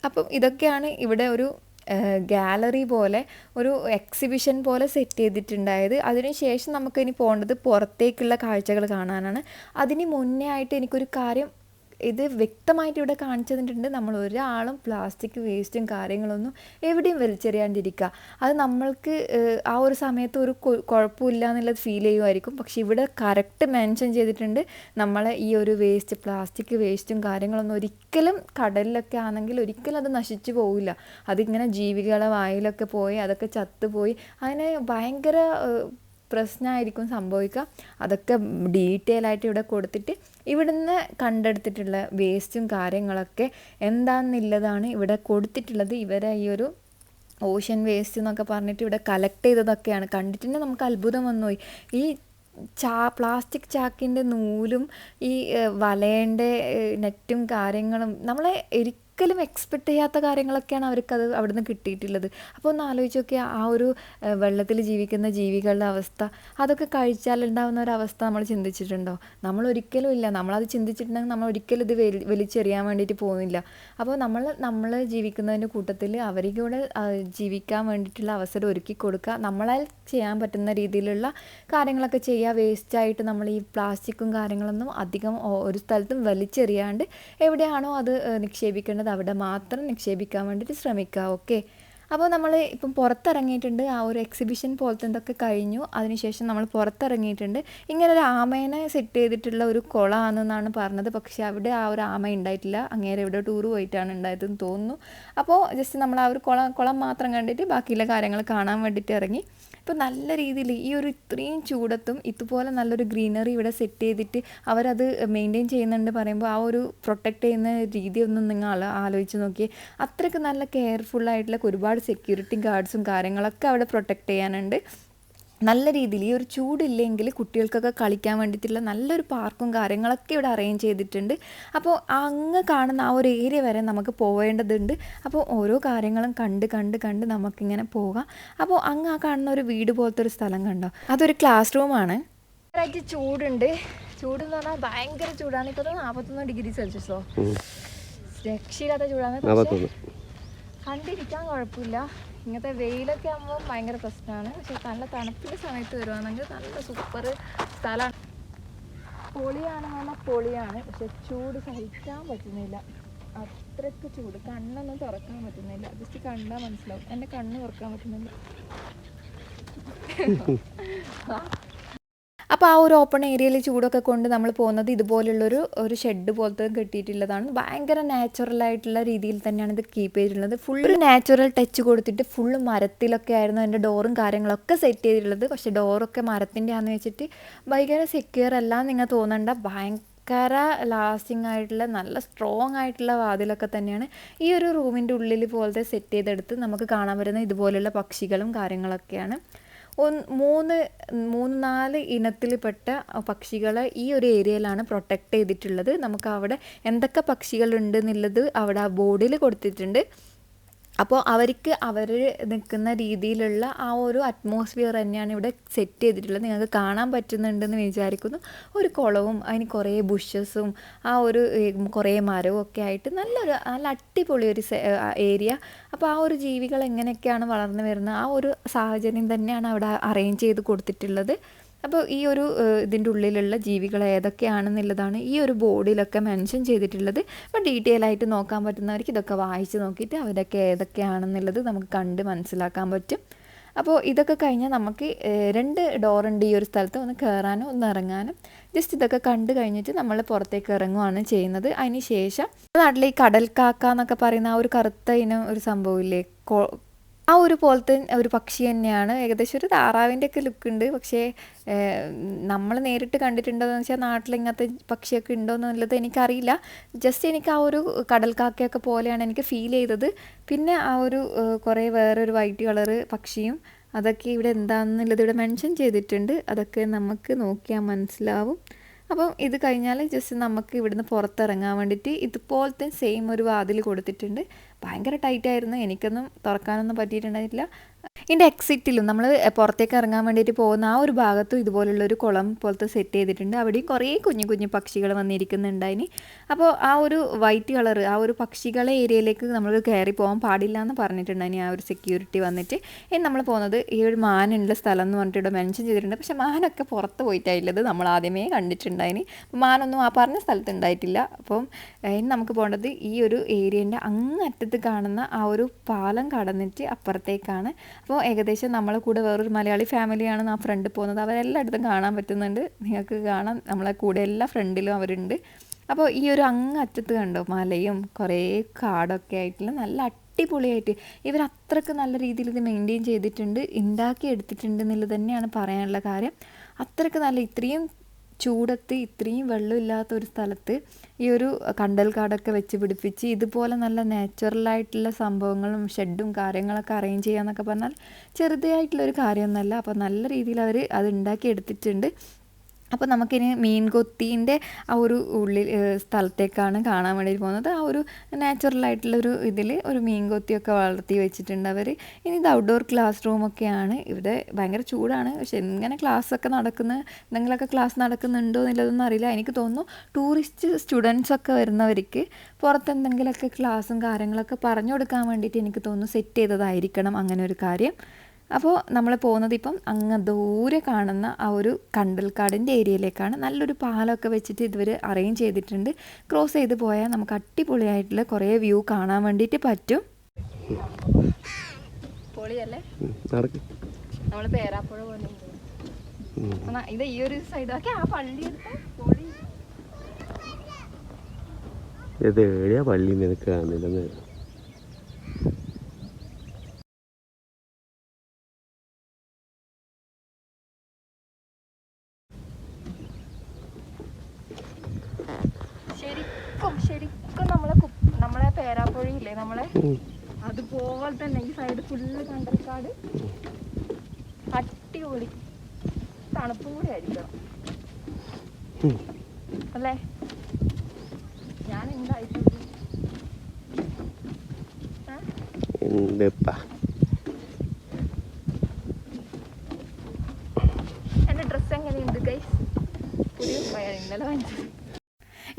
അപ്പം ഇതൊക്കെയാണ് ഇവിടെ ഒരു ഗാലറി പോലെ ഒരു എക്സിബിഷൻ പോലെ സെറ്റ് ചെയ്തിട്ടുണ്ടായത്. അതിനുശേഷം നമുക്കിനി പോകേണ്ടത് പുറത്തേക്കുള്ള കാഴ്ചകൾ കാണാനാണ്. അതിന് മുന്നേ ആയിട്ട് എനിക്കൊരു കാര്യം ഇത് വ്യക്തമായിട്ട് ഇവിടെ കാണിച്ചു തന്നിട്ടുണ്ട്. നമ്മൾ ഒരാളും പ്ലാസ്റ്റിക് വേസ്റ്റും കാര്യങ്ങളൊന്നും എവിടെയും വലിച്ചെറിയാണ്ടിരിക്കുക. അത് നമ്മൾക്ക് ആ ഒരു സമയത്ത് ഒരു കുഴപ്പമില്ല എന്നുള്ളത് ഫീൽ ചെയ്യുമായിരിക്കും. പക്ഷെ ഇവിടെ കറക്റ്റ് മെൻഷൻ ചെയ്തിട്ടുണ്ട്, നമ്മളെ ഈ ഒരു വേസ്റ്റ് പ്ലാസ്റ്റിക് വേസ്റ്റും കാര്യങ്ങളൊന്നും ഒരിക്കലും കടലിലൊക്കെ ആണെങ്കിൽ ഒരിക്കലും അത് നശിച്ചു പോവില്ല. അതിങ്ങനെ ജീവികളെ വായിലൊക്കെ പോയി അതൊക്കെ ചത്തുപോയി അങ്ങനെ ഭയങ്കര പ്രശ്നമായിരിക്കും സംഭവിക്കുക. അതൊക്കെ ഡീറ്റെയിൽ ആയിട്ട് ഇവിടെ കൊടുത്തിട്ട് ഇവിടുന്ന് കണ്ടെടുത്തിട്ടുള്ള വേസ്റ്റും കാര്യങ്ങളൊക്കെ എന്താണെന്നുള്ളതാണ് ഇവിടെ കൊടുത്തിട്ടുള്ളത്. ഇവരെ ഈ ഒരു ഓഷ്യൻ വേസ്റ്റ് എന്നൊക്കെ പറഞ്ഞിട്ട് ഇവിടെ കളക്ട് ചെയ്തതൊക്കെയാണ്. കണ്ടിട്ട് നമുക്ക് അത്ഭുതം വന്നുപോയി. ഈ പ്ലാസ്റ്റിക് ചാക്കിൻ്റെ നൂലും ഈ വലേൻ്റെ നെറ്റും കാര്യങ്ങളും നമ്മളെ ഒരിക്കലും എക്സ്പെക്റ്റ് ചെയ്യാത്ത കാര്യങ്ങളൊക്കെയാണ് അവർക്കത് അവിടെ നിന്ന് കിട്ടിയിട്ടുള്ളത്. അപ്പോൾ ഒന്ന് ആലോചിച്ച് നോക്കിയാൽ ആ ഒരു വെള്ളത്തിൽ ജീവിക്കുന്ന ജീവികളുടെ അവസ്ഥ, അതൊക്കെ കഴിച്ചാലുണ്ടാകുന്ന ഒരവസ്ഥ നമ്മൾ ചിന്തിച്ചിട്ടുണ്ടോ? നമ്മളൊരിക്കലും ഇല്ല. നമ്മളത് ചിന്തിച്ചിട്ടുണ്ടെങ്കിൽ നമ്മൾ ഒരിക്കലും ഇത് വലിച്ചെറിയാൻ വേണ്ടിയിട്ട് പോകുന്നില്ല. അപ്പോൾ നമ്മൾ ജീവിക്കുന്നതിൻ്റെ കൂട്ടത്തിൽ അവർക്ക് കൂടെ ജീവിക്കാൻ വേണ്ടിയിട്ടുള്ള അവസരം ഒരുക്കി കൊടുക്കുക. നമ്മളാൽ ചെയ്യാൻ പറ്റുന്ന രീതിയിലുള്ള കാര്യങ്ങളൊക്കെ ചെയ്യുക. വേസ്റ്റായിട്ട് നമ്മൾ ഈ പ്ലാസ്റ്റിക്കും കാര്യങ്ങളൊന്നും അധികം ഒരു സ്ഥലത്തും വലിച്ചെറിയാണ്ട് എവിടെയാണോ അത് നിക്ഷേപിക്കേണ്ടത് അവിടെ മാത്രം നിക്ഷേപിക്കാൻ വേണ്ടിയിട്ട് ശ്രമിക്കുക. ഓക്കെ, അപ്പോൾ നമ്മൾ ഇപ്പം പുറത്തിറങ്ങിയിട്ടുണ്ട്. ആ ഒരു എക്സിബിഷൻ പോലത്തെ എന്തൊക്കെ കഴിഞ്ഞു. അതിനുശേഷം നമ്മൾ പുറത്തിറങ്ങിയിട്ടുണ്ട്. ഇങ്ങനെ ഒരു ആമേനെ സെറ്റ് ചെയ്തിട്ടുള്ള ഒരു കുളമാണെന്നാണ് പറഞ്ഞത്. പക്ഷേ അവിടെ ആ ഒരു ആമ ഉണ്ടായിട്ടില്ല. അങ്ങേരെ എവിടെ ടൂർ പോയിട്ടാണ് ഉണ്ടായതെന്ന് തോന്നുന്നു. അപ്പോൾ ജസ്റ്റ് നമ്മൾ ആ ഒരു കുളം മാത്രം കണ്ടിട്ട് ബാക്കിയുള്ള കാര്യങ്ങൾ കാണാൻ വേണ്ടിയിട്ട് ഇറങ്ങി. ഇപ്പോൾ നല്ല രീതിയിൽ ഈ ഒരു ഇത്രയും ചൂടത്തും ഇതുപോലെ നല്ലൊരു ഗ്രീനറി ഇവിടെ സെറ്റ് ചെയ്തിട്ട് അവരത് മെയിൻറ്റെയിൻ ചെയ്യുന്നുണ്ട് പറയുമ്പോൾ ആ ഒരു പ്രൊട്ടക്റ്റ് ചെയ്യുന്ന രീതി ഒന്നും നിങ്ങൾ ആലോചിച്ച് നോക്കിയേ. അത്രയ്ക്ക് നല്ല കെയർഫുള്ളായിട്ടുള്ള ഒരുപാട് സെക്യൂരിറ്റി ഗാർഡ്സും കാര്യങ്ങളൊക്കെ അവിടെ പ്രൊട്ടക്റ്റ് ചെയ്യാനുണ്ട്. നല്ല രീതിയിൽ ഈ ഒരു ചൂടില്ലെങ്കിൽ കുട്ടികൾക്കൊക്കെ കളിക്കാൻ വേണ്ടിയിട്ടുള്ള നല്ലൊരു പാർക്കും കാര്യങ്ങളൊക്കെ ഇവിടെ അറേഞ്ച് ചെയ്തിട്ടുണ്ട്. അപ്പോൾ അങ്ങ് കാണുന്ന ആ ഒരു ഏരിയ വരെ നമുക്ക് പോവേണ്ടതുണ്ട്. അപ്പോൾ ഓരോ കാര്യങ്ങളും കണ്ട് നമുക്കിങ്ങനെ പോകാം. അപ്പോൾ അങ്ങ് ആ കാണുന്ന ഒരു വീട് പോലത്തെ ഒരു സ്ഥലം കണ്ടോ, അതൊരു ക്ലാസ് റൂമാണ്. ഭയങ്കരമായിട്ട് ചൂടുണ്ട്. ചൂടെന്ന് പറഞ്ഞാൽ ഭയങ്കര ചൂടാണ്. ഇപ്പോൾ 41 ഡിഗ്രി സെൽഷ്യസോ, രക്ഷയില്ലാത്ത ചൂടാണ്. പക്ഷേ കണ്ടിരിക്കാൻ കുഴപ്പമില്ല. ഇങ്ങനത്തെ വെയിലൊക്കെ ആകുമ്പോൾ ഭയങ്കര പ്രശ്നമാണ്. പക്ഷെ നല്ല തണുപ്പിൻ്റെ സമയത്ത് വരുവാണെങ്കിൽ നല്ല സൂപ്പർ സ്ഥലമാണ്. പൊളിയാണെന്ന് പറഞ്ഞാൽ പൊളിയാണ്. പക്ഷെ ചൂട് സഹിക്കാൻ പറ്റുന്നില്ല. അത്രയ്ക്ക് ചൂട്, കണ്ണൊന്നും തുറക്കാൻ പറ്റുന്നില്ല. ജസ്റ്റ് കണ്ടാൽ മനസ്സിലാവും. എൻ്റെ കണ്ണ് തുറക്കാൻ പറ്റുന്നില്ല. അപ്പോൾ ആ ഒരു ഓപ്പൺ ഏരിയയിൽ ചൂടൊക്കെ കൊണ്ട് നമ്മൾ പോകുന്നത് ഇതുപോലുള്ളൊരു ഷെഡ് പോലത്തെ കെട്ടിയിട്ടുള്ളതാണ്. ഭയങ്കര നാച്ചുറലായിട്ടുള്ള രീതിയിൽ തന്നെയാണ് ഇത് കീപ്പ് ചെയ്തിട്ടുള്ളത്. ഫുള്ള് നാച്ചുറൽ ടച്ച് കൊടുത്തിട്ട് ഫുള്ള് മരത്തിലൊക്കെ ആയിരുന്നു അതിൻ്റെ ഡോറും കാര്യങ്ങളൊക്കെ സെറ്റ് ചെയ്തിട്ടുള്ളത്. പക്ഷേ ഡോറൊക്കെ മരത്തിൻ്റെ ആണെന്ന് വെച്ചിട്ട് ഭയങ്കര സെക്യൂർ അല്ല നിങ്ങൾ തോന്നണ്ട. ഭയങ്കര ലാസ്റ്റിംഗ് ആയിട്ടുള്ള നല്ല സ്ട്രോങ് ആയിട്ടുള്ള വാതിലൊക്കെ തന്നെയാണ് ഈ ഒരു റൂമിൻ്റെ ഉള്ളിൽ പോലത്തെ സെറ്റ് ചെയ്തെടുത്ത് നമുക്ക് കാണാൻ പറ്റുന്ന ഇതുപോലുള്ള പക്ഷികളും കാര്യങ്ങളൊക്കെയാണ്. 3-4 ഇനത്തിൽപ്പെട്ട പക്ഷികളെ ഈ ഒരു ഏരിയയിലാണ് പ്രൊട്ടക്റ്റ് ചെയ്തിട്ടുള്ളത്. നമുക്ക് അവിടെ എന്തൊക്കെ പക്ഷികളുണ്ട് എന്നുള്ളത് അവിടെ ആ ബോർഡിൽ കൊടുത്തിട്ടുണ്ട്. അപ്പോൾ അവർക്ക് അവർ നിൽക്കുന്ന രീതിയിലുള്ള ആ ഒരു അറ്റ്മോസ്ഫിയർ തന്നെയാണ് ഇവിടെ സെറ്റ് ചെയ്തിട്ടുള്ളത്. നിങ്ങൾക്ക് കാണാൻ പറ്റുന്നുണ്ടെന്ന് വിചാരിക്കുന്നു. ഒരു കുളവും അതിന് കുറേ ബുഷസും ആ ഒരു കുറേ മരവും ഒക്കെ ആയിട്ട് നല്ല അടിപൊളി ഒരു ഏരിയ. അപ്പോൾ ആ ഒരു ജീവികൾ എങ്ങനെയൊക്കെയാണ് വളർന്നു വരുന്നത് ആ ഒരു സാഹചര്യം തന്നെയാണ് അവിടെ അറേഞ്ച് ചെയ്ത് കൊടുത്തിട്ടുള്ളത്. അപ്പോൾ ഈ ഒരു ഇതിൻ്റെ ഉള്ളിലുള്ള ജീവികൾ ഏതൊക്കെയാണെന്നുള്ളതാണ് ഈ ഒരു ബോർഡിലൊക്കെ മെൻഷൻ ചെയ്തിട്ടുള്ളത്. അപ്പോൾ ഡീറ്റെയിൽ ആയിട്ട് നോക്കാൻ പറ്റുന്നവർക്ക് ഇതൊക്കെ വായിച്ച് നോക്കിയിട്ട് അവരൊക്കെ ഏതൊക്കെയാണെന്നുള്ളത് നമുക്ക് കണ്ട് മനസ്സിലാക്കാൻ പറ്റും. അപ്പോൾ ഇതൊക്കെ കഴിഞ്ഞാൽ നമുക്ക് 2 ഡോറുണ്ട് ഈ ഒരു സ്ഥലത്ത്. ഒന്ന് കയറാനും ഒന്ന് ഇറങ്ങാനും. ജസ്റ്റ് ഇതൊക്കെ കണ്ടു കഴിഞ്ഞിട്ട് നമ്മൾ പുറത്തേക്ക് ഇറങ്ങുകയാണ് ചെയ്യുന്നത്. അതിന് ശേഷം നാട്ടിൽ ഈ കടൽക്കാക്ക എന്നൊക്കെ പറയുന്ന ആ ഒരു കറുത്ത ഇനം ഒരു സംഭവമില്ലേ, ആ ഒരു പോലത്തെ ഒരു പക്ഷി തന്നെയാണ്. ഏകദേശം ഒരു താറാവിൻ്റെ ഒക്കെ ലുക്ക് ഉണ്ട്. പക്ഷേ നമ്മൾ നേരിട്ട് കണ്ടിട്ടുണ്ടോയെന്ന് വെച്ചാൽ നാട്ടിൽ ഇങ്ങനത്തെ പക്ഷിയൊക്കെ ഉണ്ടോ എന്നുള്ളത് എനിക്കറിയില്ല. ജസ്റ്റ് എനിക്ക് ആ ഒരു കടൽക്കാക്കയൊക്കെ പോലെയാണ് എനിക്ക് ഫീൽ ചെയ്തത്. പിന്നെ ആ ഒരു കുറേ വേറൊരു വൈറ്റ് കളറ് പക്ഷിയും അതൊക്കെ ഇവിടെ എന്താണെന്നുള്ളത് ഇവിടെ മെൻഷൻ ചെയ്തിട്ടുണ്ട്. അതൊക്കെ നമുക്ക് നോക്കിയാൽ മനസ്സിലാവും. അപ്പം ഇത് കഴിഞ്ഞാൽ ജസ്റ്റ് നമുക്ക് ഇവിടുന്ന് പുറത്തിറങ്ങാൻ വേണ്ടിയിട്ട് ഇതുപോലത്തെ സെയിം ഒരു വാതിൽ കൊടുത്തിട്ടുണ്ട്. ഭയങ്കര ടൈറ്റായിരുന്നു, എനിക്കൊന്നും തുറക്കാനൊന്നും പറ്റിയിട്ടുണ്ടായിട്ടില്ല. ഇതിൻ്റെ എക്സിറ്റിലും നമ്മൾ പുറത്തേക്ക് ഇറങ്ങാൻ വേണ്ടിയിട്ട് പോകുന്ന ആ ഒരു ഭാഗത്തും ഇതുപോലുള്ളൊരു കുളം പോലത്തെ സെറ്റ് ചെയ്തിട്ടുണ്ട്. അവിടെയും കുറേ കുഞ്ഞു കുഞ്ഞു പക്ഷികൾ വന്നിരിക്കുന്നുണ്ടായിന്. അപ്പോൾ ആ ഒരു വൈറ്റ് കളർ ആ ഒരു പക്ഷികളെ ഏരിയയിലേക്ക് നമ്മൾ കയറി പോകാൻ പാടില്ല എന്ന് പറഞ്ഞിട്ടുണ്ടായിന് ആ ഒരു സെക്യൂരിറ്റി വന്നിട്ട്. ഇനി നമ്മൾ പോകുന്നത് ഈ ഒരു മാനുള്ള സ്ഥലം എന്ന് പറഞ്ഞിട്ട് ഇവിടെ മെൻഷൻ ചെയ്തിട്ടുണ്ട്. പക്ഷേ മാനൊക്കെ പുറത്ത് പോയിട്ടായിട്ടുള്ളത് നമ്മൾ ആദ്യമേ കണ്ടിട്ടുണ്ടായിന്. മാനൊന്നും ആ പറഞ്ഞ സ്ഥലത്ത് ഉണ്ടായിട്ടില്ല. അപ്പം ഇനി നമുക്ക് പോകേണ്ടത് ഈ ഒരു ഏരിയൻ്റെ അങ്ങറ്റത്ത് കാണുന്ന ആ ഒരു പാലം കടന്നിട്ട് അപ്പുറത്തേക്കാണ്. അപ്പോൾ ഏകദേശം നമ്മളെ കൂടെ വേറൊരു മലയാളി ഫാമിലിയാണ് ആ ഫ്രണ്ട് പോകുന്നത്. അവരെല്ലായിടത്തും കാണാൻ പറ്റുന്നുണ്ട്. നിങ്ങൾക്ക് കാണാം നമ്മളെ കൂടെ എല്ലാ ഫ്രണ്ടിലും അവരുണ്ട്. അപ്പോൾ ഈ ഒരു അങ്ങറ്റത്ത് കണ്ടോ മലയും കുറേ കാടൊക്കെ ആയിട്ടുള്ള നല്ല അടിപൊളിയായിട്ട് ഇവർ അത്രയ്ക്ക് നല്ല രീതിയിൽ ഇത് മെയിൻറ്റെയിൻ ചെയ്തിട്ടുണ്ട്, ഉണ്ടാക്കി എടുത്തിട്ടുണ്ട് എന്നുള്ളത് തന്നെയാണ് പറയാനുള്ള കാര്യം. അത്രയ്ക്ക് നല്ല ഇത്രയും ചൂടത്ത് ഇത്രയും വെള്ളമില്ലാത്ത ഒരു സ്ഥലത്ത് ഈ ഒരു കണ്ടൽ കാടൊക്കെ വെച്ച് പിടിപ്പിച്ച് ഇതുപോലെ നല്ല നാച്ചുറലായിട്ടുള്ള സംഭവങ്ങളും ഷെഡും കാര്യങ്ങളൊക്കെ അറേഞ്ച് ചെയ്യാന്നൊക്കെ പറഞ്ഞാൽ ചെറുതായിട്ടുള്ളൊരു കാര്യമൊന്നുമല്ല. അപ്പോൾ നല്ല രീതിയിൽ അവർ അത് ഉണ്ടാക്കി എടുത്തിട്ടുണ്ട്. അപ്പോൾ നമുക്കിനി മീൻകൊത്തീൻ്റെ ആ ഒരു സ്ഥലത്തേക്കാണ് കാണാൻ വേണ്ടി പോകുന്നത്. ആ ഒരു നാച്ചുറലായിട്ടുള്ളൊരു ഇതിൽ ഒരു മീൻകൊത്തിയൊക്കെ വളർത്തി വെച്ചിട്ടുണ്ട് അവർ. ഇനി ഇത് ഔട്ട്ഡോർ ക്ലാസ് റൂമൊക്കെയാണ്. ഇവിടെ ഭയങ്കര ചൂടാണ്. പക്ഷെ എങ്ങനെ ക്ലാസ്സൊക്കെ എന്തെങ്കിലുമൊക്കെ ക്ലാസ് നടക്കുന്നുണ്ടോ എന്നുള്ളതൊന്നും അറിയില്ല. എനിക്ക് തോന്നുന്നു ടൂറിസ്റ്റ് സ്റ്റുഡൻസൊക്കെ വരുന്നവർക്ക് പുറത്തെന്തെങ്കിലുമൊക്കെ ക്ലാസ്സും കാര്യങ്ങളൊക്കെ പറഞ്ഞു കൊടുക്കാൻ വേണ്ടിയിട്ട് എനിക്ക് തോന്നുന്നു സെറ്റ് ചെയ്തതായിരിക്കണം അങ്ങനെ ഒരു കാര്യം. അപ്പോൾ നമ്മൾ പോകുന്നത് ഇപ്പം അങ്ങ് ദൂരെ കാണുന്ന ആ ഒരു കണ്ടൽക്കാടിൻ്റെ ഏരിയയിലേക്കാണ്. നല്ലൊരു പാലമൊക്കെ വെച്ചിട്ട് ഇതുവരെ അറേഞ്ച് ചെയ്തിട്ടുണ്ട്. ക്രോസ് ചെയ്ത് പോയാൽ നമുക്ക് അടിപൊളിയായിട്ടുള്ള കുറേ വ്യൂ കാണാൻ വേണ്ടിയിട്ട് പറ്റും. പൊളിയല്ലേ? നമ്മൾ പേരാപ്പുഴ പോലെ ഇത് ഈ ഒരു സൈഡൊക്കെ ആ പള്ളി പള്ളി നിനക്ക് കാണുന്നില്ലെന്ന്. ശരിക്കും നമ്മളെ പേരാപ്പുഴയില്ലേ നമ്മളെ അതുപോലെ തന്നെ ഈ സൈഡ് ഫുള്ള് കണ്ടൽക്കാട് അടിപൊളി തണുപ്പും കൂടി ആയിരിക്കണം അല്ലേ? ഞാൻ എന്തായിട്ട് എൻ്റെ ഡ്രസ്സ് എങ്ങനെയുണ്ട് ഗൈസ്? പുതിയ ഇന്നലെ വാങ്ങിച്ചത്.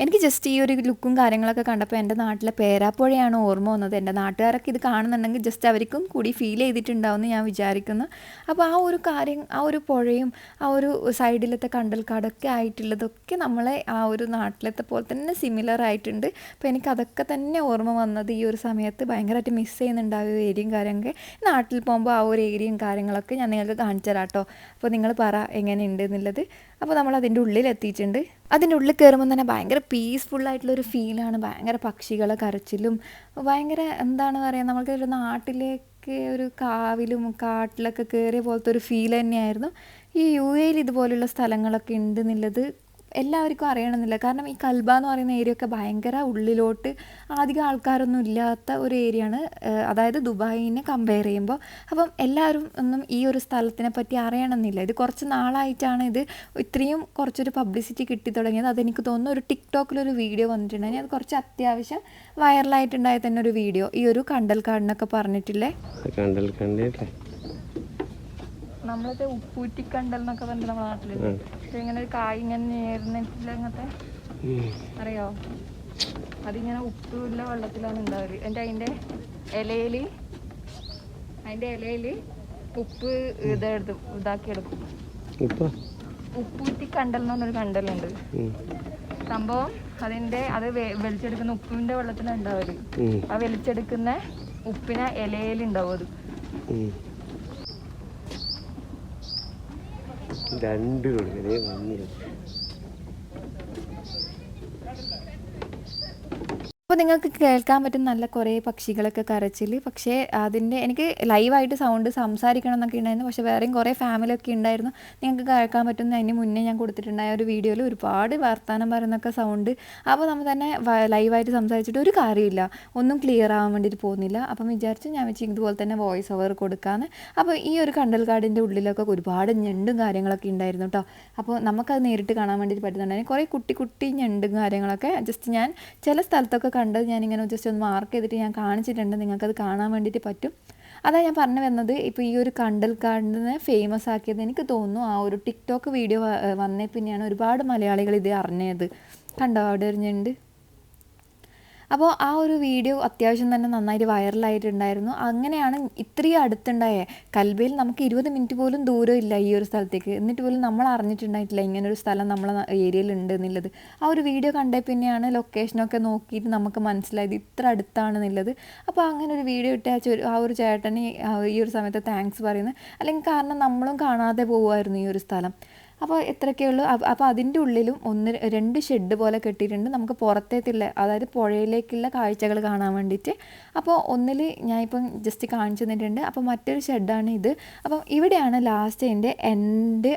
എനിക്ക് ജസ്റ്റ് ഈ ഒരു ലുക്കും കാര്യങ്ങളൊക്കെ കണ്ടപ്പോൾ എൻ്റെ നാട്ടിലെ പേരാപ്പുഴയാണ് ഓർമ്മ വന്നത്. എൻ്റെ നാട്ടുകാരൊക്കെ ഇത് കാണുന്നുണ്ടെങ്കിൽ ജസ്റ്റ് അവർക്കും കൂടി ഫീൽ ചെയ്തിട്ടുണ്ടാവുമെന്ന് ഞാൻ വിചാരിക്കുന്നു. അപ്പോൾ ആ ഒരു കാര്യം, ആ ഒരു പുഴയും ആ ഒരു സൈഡിലത്തെ കണ്ടൽക്കാടൊക്കെ ആയിട്ടുള്ളതൊക്കെ നമ്മളെ ആ ഒരു നാട്ടിലത്തെ പോലെ തന്നെ സിമിലർ ആയിട്ടുണ്ട്. അപ്പോൾ എനിക്കതൊക്കെ തന്നെ ഓർമ്മ വന്നത് ഈ ഒരു സമയത്ത് ഭയങ്കരമായിട്ട് മിസ് ചെയ്യുന്നുണ്ടാവുക ഏരിയയും കാര്യങ്ങളൊക്കെ. നാട്ടിൽ പോകുമ്പോൾ ആ ഒരു ഏരിയയും കാര്യങ്ങളൊക്കെ ഞാൻ നിങ്ങൾക്ക് കാണിച്ചു തരാം കേട്ടോ. അപ്പോൾ നിങ്ങൾ പറ എങ്ങനെയുണ്ട് എന്നുള്ളത്. അപ്പോൾ നമ്മൾ അതിൻ്റെ ഉള്ളിലെത്തിയിട്ടുണ്ട്. അതിൻ്റെ ഉള്ളിൽ കയറുമ്പോൾ തന്നെ ഭയങ്കര പീസ്ഫുള്ളായിട്ടുള്ളൊരു ഫീലാണ്. ഭയങ്കര പക്ഷികളെ കരച്ചിലും ഭയങ്കര എന്താണ് പറയുക, നമ്മൾക്കൊരു നാട്ടിലേക്ക് ഒരു കാവിലും കാട്ടിലൊക്കെ കയറിയ പോലത്തെ ഒരു ഫീൽ തന്നെയായിരുന്നു. ഈ UAE ഇതുപോലുള്ള സ്ഥലങ്ങളൊക്കെ ഉണ്ട് എന്നുള്ളത് എല്ലാവർക്കും അറിയണമെന്നില്ല. കാരണം ഈ കൽബ എന്ന് പറയുന്ന ഏരിയ ഒക്കെ ഭയങ്കര ഉള്ളിലോട്ട് അധികം ആൾക്കാരൊന്നും ഇല്ലാത്ത ഒരു ഏരിയയാണ്, അതായത് ദുബായിനെ കമ്പയർ ചെയ്യുമ്പോൾ. അപ്പം എല്ലാവരും ഒന്നും ഈ ഒരു സ്ഥലത്തിനെ പറ്റി അറിയണമെന്നില്ല. ഇത് കുറച്ച് നാളായിട്ടാണ് ഇത് ഇത്രയും കുറച്ചൊരു പബ്ലിസിറ്റി കിട്ടി തുടങ്ങിയത്. അതെനിക്ക് തോന്നുന്നു ഒരു ടിക്ടോക്കിലൊരു വീഡിയോ വന്നിട്ടുണ്ടായിരുന്നു. അത് കുറച്ച് അത്യാവശ്യം വൈറലായിട്ടുണ്ടായ തന്നെ ഒരു വീഡിയോ, ഈ ഒരു കണ്ടൽക്കാടിനൊക്കെ പറഞ്ഞിട്ടില്ലേ, നമ്മളത്തെ ഉപ്പൂറ്റിക്കണ്ടൽ എന്നൊക്കെ പറഞ്ഞിട്ട് നമ്മുടെ നാട്ടിലുണ്ട്. ഇങ്ങനെ ഒരു കായ് ഇങ്ങനെ നേർന്നിട്ടില്ല, ഇങ്ങനത്തെ അറിയോ? അതിങ്ങനെ ഉപ്പുള്ള വെള്ളത്തിലാണ് ഉണ്ടാവല്. അതിൻ്റെ ഇലയിൽ ഉപ്പ് ഇതാക്കിയെടുക്കും. ഉപ്പൂറ്റിക്കണ്ടൽ എന്ന് പറഞ്ഞൊരു കണ്ടലുണ്ട് സംഭവം. അത് വലിച്ചെടുക്കുന്ന ഉപ്പിന്റെ വെള്ളത്തിലാണ് ഉണ്ടാവല്. ആ വലിച്ചെടുക്കുന്ന ഉപ്പിനെ ഇലയിലുണ്ടാവും. അത് രണ്ട് അപ്പോൾ നിങ്ങൾക്ക് കേൾക്കാൻ പറ്റും നല്ല കുറേ പക്ഷികളൊക്കെ കരച്ചിൽ. പക്ഷേ അതിൻ്റെ എനിക്ക് ലൈവായിട്ട് സൗണ്ട് സംസാരിക്കണം എന്നൊക്കെ ഉണ്ടായിരുന്നു. പക്ഷേ വേറെയും കുറേ ഫാമിലിയൊക്കെ ഉണ്ടായിരുന്നു. നിങ്ങൾക്ക് കേൾക്കാൻ പറ്റുന്ന അതിന് മുന്നേ ഞാൻ കൊടുത്തിട്ടുണ്ടായ ഒരു വീഡിയോയിൽ ഒരുപാട് വർത്തമാനം പറയുന്നൊക്കെ സൗണ്ട്. അപ്പോൾ നമ്മൾ തന്നെ ലൈവായിട്ട് സംസാരിച്ചിട്ട് ഒരു കാര്യമില്ല, ഒന്നും ക്ലിയർ ആവാൻ വേണ്ടിയിട്ട് പോകുന്നില്ല. അപ്പം വിചാരിച്ചു ഞാൻ വെച്ച് ഇതുപോലെ തന്നെ വോയിസ് ഓവർ കൊടുക്കാമെന്ന്. അപ്പോൾ ഈ ഒരു കണ്ടൽക്കാടിൻ്റെ ഉള്ളിലൊക്കെ ഒരുപാട് ഞണ്ടും കാര്യങ്ങളൊക്കെ ഉണ്ടായിരുന്നു കേട്ടോ. അപ്പോൾ നമുക്കത് നേരിട്ട് കാണാൻ വേണ്ടിയിട്ട് പറ്റുന്നുണ്ടായിരുന്നു. കുറേ കുട്ടി ഞണ്ടും കാര്യങ്ങളൊക്കെ ജസ്റ്റ് ഞാൻ ചില സ്ഥലത്തൊക്കെ കണ്ടത് ഞാനിങ്ങനെ ജസ്റ്റ് ഒന്ന് മാർക്ക് ചെയ്തിട്ട് ഞാൻ കാണിച്ചിട്ടുണ്ട്. നിങ്ങൾക്കത് കാണാൻ വേണ്ടിയിട്ട് പറ്റും. അതാ ഞാൻ പറഞ്ഞു വന്നത്. ഇപ്പോൾ ഈ ഒരു കണ്ടൽക്കാടിനെ ഫേമസ് ആക്കിയത് എനിക്ക് തോന്നുന്നു ആ ഒരു ടിക്ടോക്ക് വീഡിയോ വന്നേ പിന്നെയാണ് ഒരുപാട് മലയാളികൾ ഇത് അറിഞ്ഞത്. കണ്ടോ അവിടെ എറിഞ്ഞുണ്ട്. അപ്പോൾ ആ ഒരു വീഡിയോ അത്യാവശ്യം തന്നെ നന്നായിട്ട് വൈറലായിട്ടുണ്ടായിരുന്നു. അങ്ങനെയാണ് ഇത്രയും അടുത്തുണ്ടായ കൽബയിൽ നമുക്ക് 20 മിനിറ്റ് പോലും ദൂരമില്ല ഈ ഒരു സ്ഥലത്തേക്ക്. എന്നിട്ട് പോലും നമ്മൾ അറിഞ്ഞിട്ടുണ്ടായിട്ടില്ല ഇങ്ങനൊരു സ്ഥലം നമ്മളെ ഏരിയയിൽ ഉണ്ട് എന്നുള്ളത്. ആ ഒരു വീഡിയോ കണ്ടേ പിന്നെയാണ് ലൊക്കേഷനൊക്കെ നോക്കിയിട്ട് നമുക്ക് മനസ്സിലായത് ഇത്ര അടുത്താണെന്നുള്ളത്. അപ്പോൾ അങ്ങനെ ഒരു വീഡിയോ ഇട്ട് ആ ഒരു ചേട്ടന് ഈ ഒരു സമയത്ത് താങ്ക്സ് പറയുന്നത്, അല്ലെങ്കിൽ കാരണം നമ്മളും കാണാതെ പോകുമായിരുന്നു ഈ ഒരു സ്ഥലം. അപ്പോൾ എത്രയൊക്കെ ഉള്ളൂ. അപ്പോൾ അതിൻ്റെ ഉള്ളിലും 2 ഷെഡ് പോലെ കെട്ടിയിട്ടുണ്ട് നമുക്ക് പുറത്തേക്കുള്ള, അതായത് പുഴയിലേക്കുള്ള കാഴ്ചകൾ കാണാൻ വേണ്ടിയിട്ട്. അപ്പോൾ ഒന്നിൽ ഞാനിപ്പം ജസ്റ്റ് കാണിച്ചു തന്നിട്ടുണ്ട്. അപ്പോൾ മറ്റൊരു ഷെഡാണ് ഇത്. അപ്പം ഇവിടെയാണ് ലാസ്റ്റ് അതിൻ്റെ എൻഡ്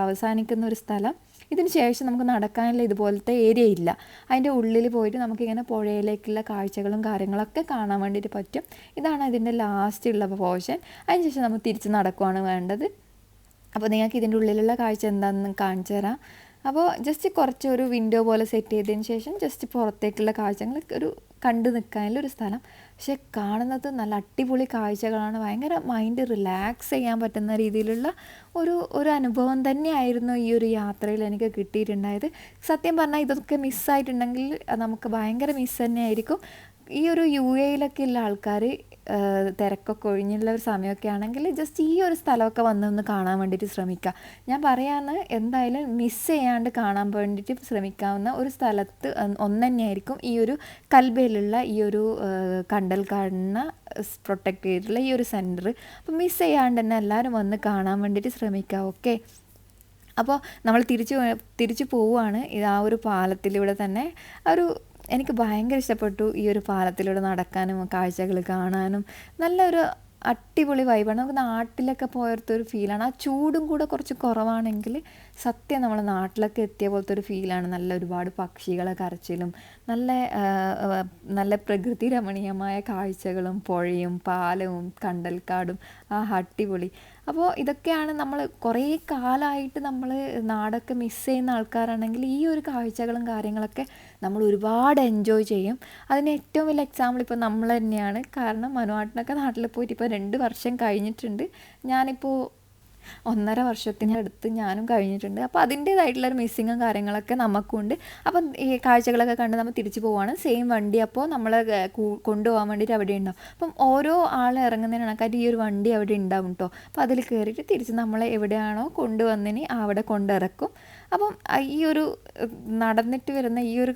അവസാനിക്കുന്ന ഒരു സ്ഥലം. ഇതിന് ശേഷം നമുക്ക് നടക്കാനുള്ള ഇതുപോലത്തെ ഏരിയ ഇല്ല. അതിൻ്റെ ഉള്ളിൽ പോയിട്ട് നമുക്കിങ്ങനെ പുഴയിലേക്കുള്ള കാഴ്ചകളും കാര്യങ്ങളൊക്കെ കാണാൻ വേണ്ടിയിട്ട് പറ്റും. ഇതാണ് ഇതിൻ്റെ ലാസ്റ്റ് ഉള്ള പോർഷൻ. അതിന് ശേഷം നമ്മൾ തിരിച്ച് നടക്കുകയാണ് വേണ്ടത്. അപ്പോൾ നിങ്ങൾക്ക് ഇതിൻ്റെ ഉള്ളിലുള്ള കാഴ്ച എന്താണെന്ന് കാണിച്ചു തരാം. അപ്പോൾ ജസ്റ്റ് കുറച്ചൊരു വിൻഡോ പോലെ സെറ്റ് ചെയ്തതിന് ശേഷം ജസ്റ്റ് പുറത്തേക്കുള്ള കാഴ്ചകൾ ഒരു കണ്ടു നിൽക്കാനുള്ളൊരു സ്ഥലം. പക്ഷേ കാണുന്നത് നല്ല അടിപൊളി കാഴ്ചകളാണ്. ഭയങ്കര മൈൻഡ് റിലാക്സ് ചെയ്യാൻ പറ്റുന്ന രീതിയിലുള്ള ഒരു അനുഭവം തന്നെയായിരുന്നു ഈ ഒരു യാത്രയിൽ എനിക്ക് കിട്ടിയിട്ടുണ്ടായത്. സത്യം പറഞ്ഞാൽ ഇതൊക്കെ മിസ്സായിട്ടുണ്ടെങ്കിൽ നമുക്ക് ഭയങ്കര മിസ് തന്നെയായിരിക്കും. ഈ ഒരു UAE ഉള്ള ആൾക്കാർ തിരക്കൊക്കെ ഒഴിഞ്ഞുള്ള ഒരു സമയമൊക്കെ ആണെങ്കിൽ ജസ്റ്റ് ഈ ഒരു സ്ഥലമൊക്കെ വന്നൊന്ന് കാണാൻ വേണ്ടിയിട്ട് ശ്രമിക്കുക. ഞാൻ പറയാന്ന് എന്തായാലും മിസ് ചെയ്യാണ്ട് കാണാൻ വേണ്ടിയിട്ട് ശ്രമിക്കാവുന്ന ഒരു സ്ഥലത്ത് ഒന്ന് തന്നെയായിരിക്കും ഈ ഒരു കൽബയിലുള്ള ഈ ഒരു കണ്ടൽക്കാടിനെ പ്രൊട്ടക്റ്റ് ചെയ്തിട്ടുള്ള ഈ ഒരു സെൻറ്റർ. അപ്പോൾ മിസ് ചെയ്യാണ്ട് തന്നെ എല്ലാവരും വന്ന് കാണാൻ വേണ്ടിയിട്ട് ശ്രമിക്കുക. ഓക്കെ, അപ്പോൾ നമ്മൾ തിരിച്ചു പോവുകയാണ്. ആ ഒരു പാലത്തിലൂടെ തന്നെ എനിക്ക് ഭയങ്കര ഇഷ്ടപ്പെട്ടു ഈ ഒരു പാലത്തിലൂടെ നടക്കാനും കാഴ്ചകൾ കാണാനും. നല്ലൊരു അടിപൊളി വൈബാണ്. നമുക്ക് നാട്ടിലൊക്കെ പോയത്തൊരു ഫീലാണ്. ആ ചൂടും കൂടെ കുറച്ച് കുറവാണെങ്കിൽ സത്യം നമ്മൾ നാട്ടിലൊക്കെ എത്തിയ പോലത്തെ ഒരു ഫീലാണ്. നല്ല ഒരുപാട് പക്ഷികളെ കരച്ചിലും നല്ല പ്രകൃതി രമണീയമായ കാഴ്ചകളും പുഴയും പാലവും കണ്ടൽക്കാടും അടിപൊളി. അപ്പോൾ ഇതൊക്കെയാണ് നമ്മൾ കുറേ കാലമായിട്ട് നമ്മൾ നാടൊക്കെ മിസ് ചെയ്യുന്ന ആൾക്കാരാണെങ്കിൽ ഈ ഒരു കാഴ്ചകളും കാര്യങ്ങളൊക്കെ നമ്മൾ ഒരുപാട് എൻജോയ് ചെയ്യും. അതിന് ഏറ്റവും വലിയ എക്സാമ്പിൾ ഇപ്പോൾ നമ്മൾ തന്നെയാണ്. കാരണം മനുവാട്ടിനൊക്കെ നാട്ടിൽ പോയിട്ട് ഇപ്പോൾ 2 വർഷം കഴിഞ്ഞിട്ടുണ്ട്. ഞാനിപ്പോൾ 1.5 വർഷത്തിനടുത്ത് ഞാനും കഴിഞ്ഞിട്ടുണ്ട്. അപ്പോൾ അതിൻ്റേതായിട്ടുള്ളൊരു മിസ്സിങ്ങും കാര്യങ്ങളൊക്കെ നമുക്കുണ്ട്. അപ്പം ഈ കാഴ്ചകളൊക്കെ കണ്ട് നമ്മൾ തിരിച്ചു പോവുകയാണ്. സെയിം വണ്ടി അപ്പോൾ നമ്മളെ കൊണ്ടുപോകാൻ വേണ്ടിയിട്ട് അവിടെ ഉണ്ടാവും. അപ്പം ഓരോ ആൾ ഇറങ്ങുന്നതിന് കണക്കായിട്ട് ഈ ഒരു വണ്ടി അവിടെ ഉണ്ടാവും കേട്ടോ. അപ്പോൾ അതിൽ കയറിയിട്ട് തിരിച്ച് നമ്മളെ എവിടെയാണോ കൊണ്ടുവന്നതിന് അവിടെ കൊണ്ടിറക്കും. അപ്പം ഈ ഒരു നടന്നിട്ട് വരുന്ന ഈ ഒരു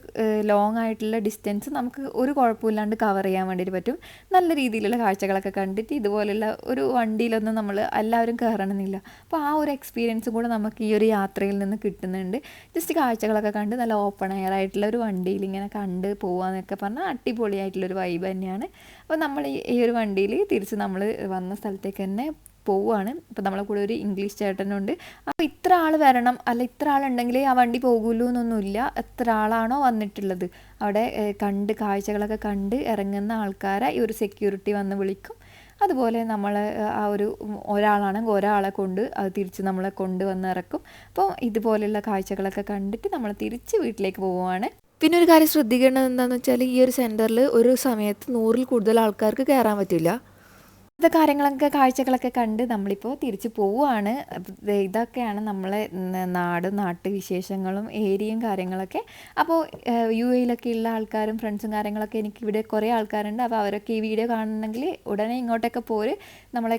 ലോങ് ആയിട്ടുള്ള ഡിസ്റ്റൻസ് നമുക്ക് ഒരു കുഴപ്പമില്ലാണ്ട് കവർ ചെയ്യാൻ വേണ്ടിയിട്ട് പറ്റും. നല്ല രീതിയിലുള്ള കാഴ്ചകളൊക്കെ കണ്ടിട്ട് ഇതുപോലുള്ള ഒരു വണ്ടിയിലൊന്നും നമ്മൾ എല്ലാവരും കയറണമെന്നില്ല. അപ്പോൾ ആ ഒരു എക്സ്പീരിയൻസും കൂടെ നമുക്ക് ഈ ഒരു യാത്രയിൽ നിന്ന് കിട്ടുന്നുണ്ട്. ജസ്റ്റ് കാഴ്ചകളൊക്കെ കണ്ട് നല്ല ഓപ്പൺ എയർ ആയിട്ടുള്ള ഒരു വണ്ടിയിൽ ഇങ്ങനെ കണ്ട് പോകാമെന്നൊക്കെ പറഞ്ഞാൽ അടിപൊളിയായിട്ടുള്ളൊരു വൈബ് തന്നെയാണ്. അപ്പോൾ നമ്മൾ ഈ ഒരു വണ്ടിയിൽ തിരിച്ച് നമ്മൾ വന്ന സ്ഥലത്തേക്ക് തന്നെ പോവുകയാണ്. അപ്പോൾ നമ്മളെ കൂടെ ഒരു ഇംഗ്ലീഷ് ചേട്ടനുണ്ട്. അപ്പോൾ ഇത്ര ആൾ വരണം, അല്ല ഇത്ര ആളുണ്ടെങ്കിലേ ആ വണ്ടി പോകുള്ളൂ എന്നൊന്നുമില്ല. എത്ര ആളാണോ വന്നിട്ടുള്ളത് അവിടെ കാഴ്ചകളൊക്കെ കണ്ട് ഇറങ്ങുന്ന ആൾക്കാരെ ഈ ഒരു സെക്യൂരിറ്റി വന്ന് വിളിക്കും. അതുപോലെ നമ്മൾ ഒരാളാണെങ്കിൽ ഒരാളെ കൊണ്ട് അത് തിരിച്ച് നമ്മളെ കൊണ്ടുവന്ന് ഇറക്കും. അപ്പോൾ ഇതുപോലെയുള്ള കാഴ്ചകളൊക്കെ കണ്ടിട്ട് നമ്മൾ തിരിച്ച് വീട്ടിലേക്ക് പോവുകയാണ്. പിന്നെ ഒരു കാര്യം ശ്രദ്ധിക്കേണ്ടത് എന്താണെന്ന് വെച്ചാൽ ഈ ഒരു സെൻറ്ററിൽ ഒരു സമയത്ത് 100-ൽ കൂടുതൽ ആൾക്കാർക്ക് കയറാൻ പറ്റില്ല. കാര്യങ്ങളൊക്കെ കാഴ്ചകളൊക്കെ കണ്ട് നമ്മളിപ്പോൾ തിരിച്ച് പോവുകയാണ്. ഇതൊക്കെയാണ് നമ്മളെ നാട്ടു വിശേഷങ്ങളും ഏരിയയും കാര്യങ്ങളൊക്കെ. അപ്പോൾ UAE ഉള്ള ആൾക്കാരും ഫ്രണ്ട്സും കാര്യങ്ങളൊക്കെ എനിക്കിവിടെ കുറേ ആൾക്കാരുണ്ട്. അപ്പോൾ അവരൊക്കെ ഈ വീഡിയോ കാണണമെങ്കിൽ ഉടനെ ഇങ്ങോട്ടൊക്കെ പോര് നമ്മളെ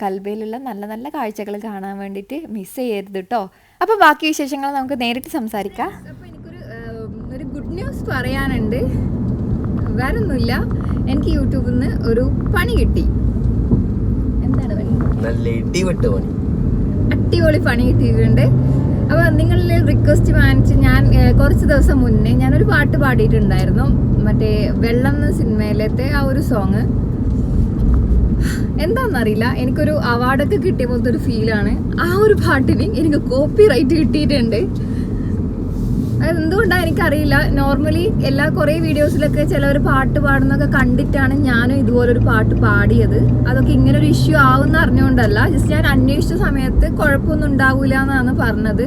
കൽബയിലുള്ള നല്ല നല്ല കാഴ്ചകൾ കാണാൻ വേണ്ടിയിട്ട് മിസ് ചെയ്യരുത് കേട്ടോ. അപ്പോൾ ബാക്കി വിശേഷങ്ങൾ നമുക്ക് നേരിട്ട് സംസാരിക്കാം. അപ്പോൾ എനിക്കൊരു ഗുഡ് ന്യൂസ് പറയാനുണ്ട്. വേറൊന്നുമില്ല, എനിക്ക് യൂട്യൂബിൽ നിന്ന് ഒരു പണി കിട്ടി. അടിപൊളി പണി കിട്ടിയിട്ടുണ്ട്. അപ്പോൾ നിങ്ങളിൽ റിക്വസ്റ്റ് വാങ്ങിച്ച് ഞാൻ കുറച്ച് ദിവസം മുന്നേ ഞാനൊരു പാട്ട് പാടിയിട്ടുണ്ടായിരുന്നു. മറ്റേ വെള്ളം എന്ന സിനിമയിലത്തെ ആ ഒരു സോങ്. എന്താണെന്നറിയില്ല, എനിക്കൊരു അവാർഡൊക്കെ കിട്ടിയ പോലത്തെ ഒരു ഫീലാണ്. ആ ഒരു പാട്ടിന് എനിക്ക് കോപ്പി റൈറ്റ് കിട്ടിയിട്ടുണ്ട്. അതെന്തുകൊണ്ടാണ് എനിക്കറിയില്ല. നോർമലി കുറേ വീഡിയോസിലൊക്കെ ചിലവർ പാട്ട് പാടുന്നതൊക്കെ കണ്ടിട്ടാണ് ഞാനും ഇതുപോലൊരു പാട്ട് പാടിയത്. അതൊക്കെ ഇങ്ങനൊരു ഇഷ്യൂ ആവുമെന്ന് അറിഞ്ഞുകൊണ്ടല്ല, ജസ്റ്റ് ഞാൻ അന്വേഷിച്ച സമയത്ത് കുഴപ്പമൊന്നും ഉണ്ടാവില്ല എന്നാണ് പറഞ്ഞത്,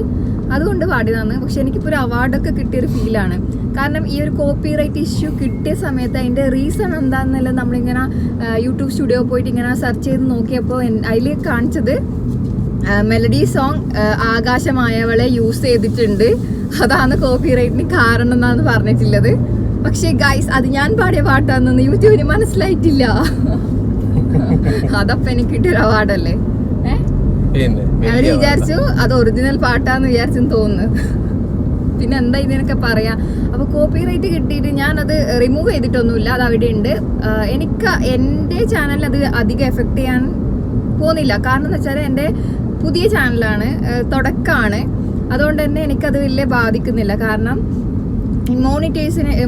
അതുകൊണ്ട് പാടിയതാണ്. പക്ഷെ എനിക്കിപ്പോൾ ഒരു അവാർഡൊക്കെ കിട്ടിയൊരു ഫീലാണ്. കാരണം ഈ ഒരു കോപ്പി റൈറ്റ് ഇഷ്യൂ കിട്ടിയ സമയത്ത് അതിൻ്റെ റീസൺ എന്താണെന്നല്ല നമ്മളിങ്ങനെ യൂട്യൂബ് സ്റ്റുഡിയോ പോയിട്ട് ഇങ്ങനെ സെർച്ച് ചെയ്ത് നോക്കിയപ്പോൾ അതിൽ കാണിച്ചത് മെലഡി സോങ് ആകാശമായവളെ യൂസ് ചെയ്തിട്ടുണ്ട്, അതാണ് കോപ്പി റൈറ്റിന് കാരണം എന്നാണ് പറഞ്ഞിട്ടുള്ളത്. പക്ഷേ ഗൈസ് അത് ഞാൻ പാടിയ പാട്ടാണെന്ന് യൂട്യൂബിന് മനസ്സിലായിട്ടില്ല. അതപ്പം എനിക്ക് കിട്ടിയൊരു അവാർഡല്ലേ. അവര് വിചാരിച്ചു അത് ഒറിജിനൽ പാട്ടാന്ന് വിചാരിച്ചെന്ന് തോന്നുന്നു. പിന്നെ എന്താ ഇതിനൊക്കെ പറയാ. അപ്പൊ കോപ്പി റൈറ്റ് കിട്ടിയിട്ട് ഞാനത് റിമൂവ് ചെയ്തിട്ടൊന്നുമില്ല, അത് അവിടെ ഉണ്ട്. എനിക്ക് എൻ്റെ ചാനലിൽ അത് അധികം എഫക്ട് ചെയ്യാൻ പോകുന്നില്ല. കാരണം എന്ന് വെച്ചാൽ എൻ്റെ പുതിയ ചാനലാണ്, തുടക്കമാണ്. അതുകൊണ്ട് തന്നെ എനിക്കത് വലിയ ബാധിക്കുന്നില്ല. കാരണം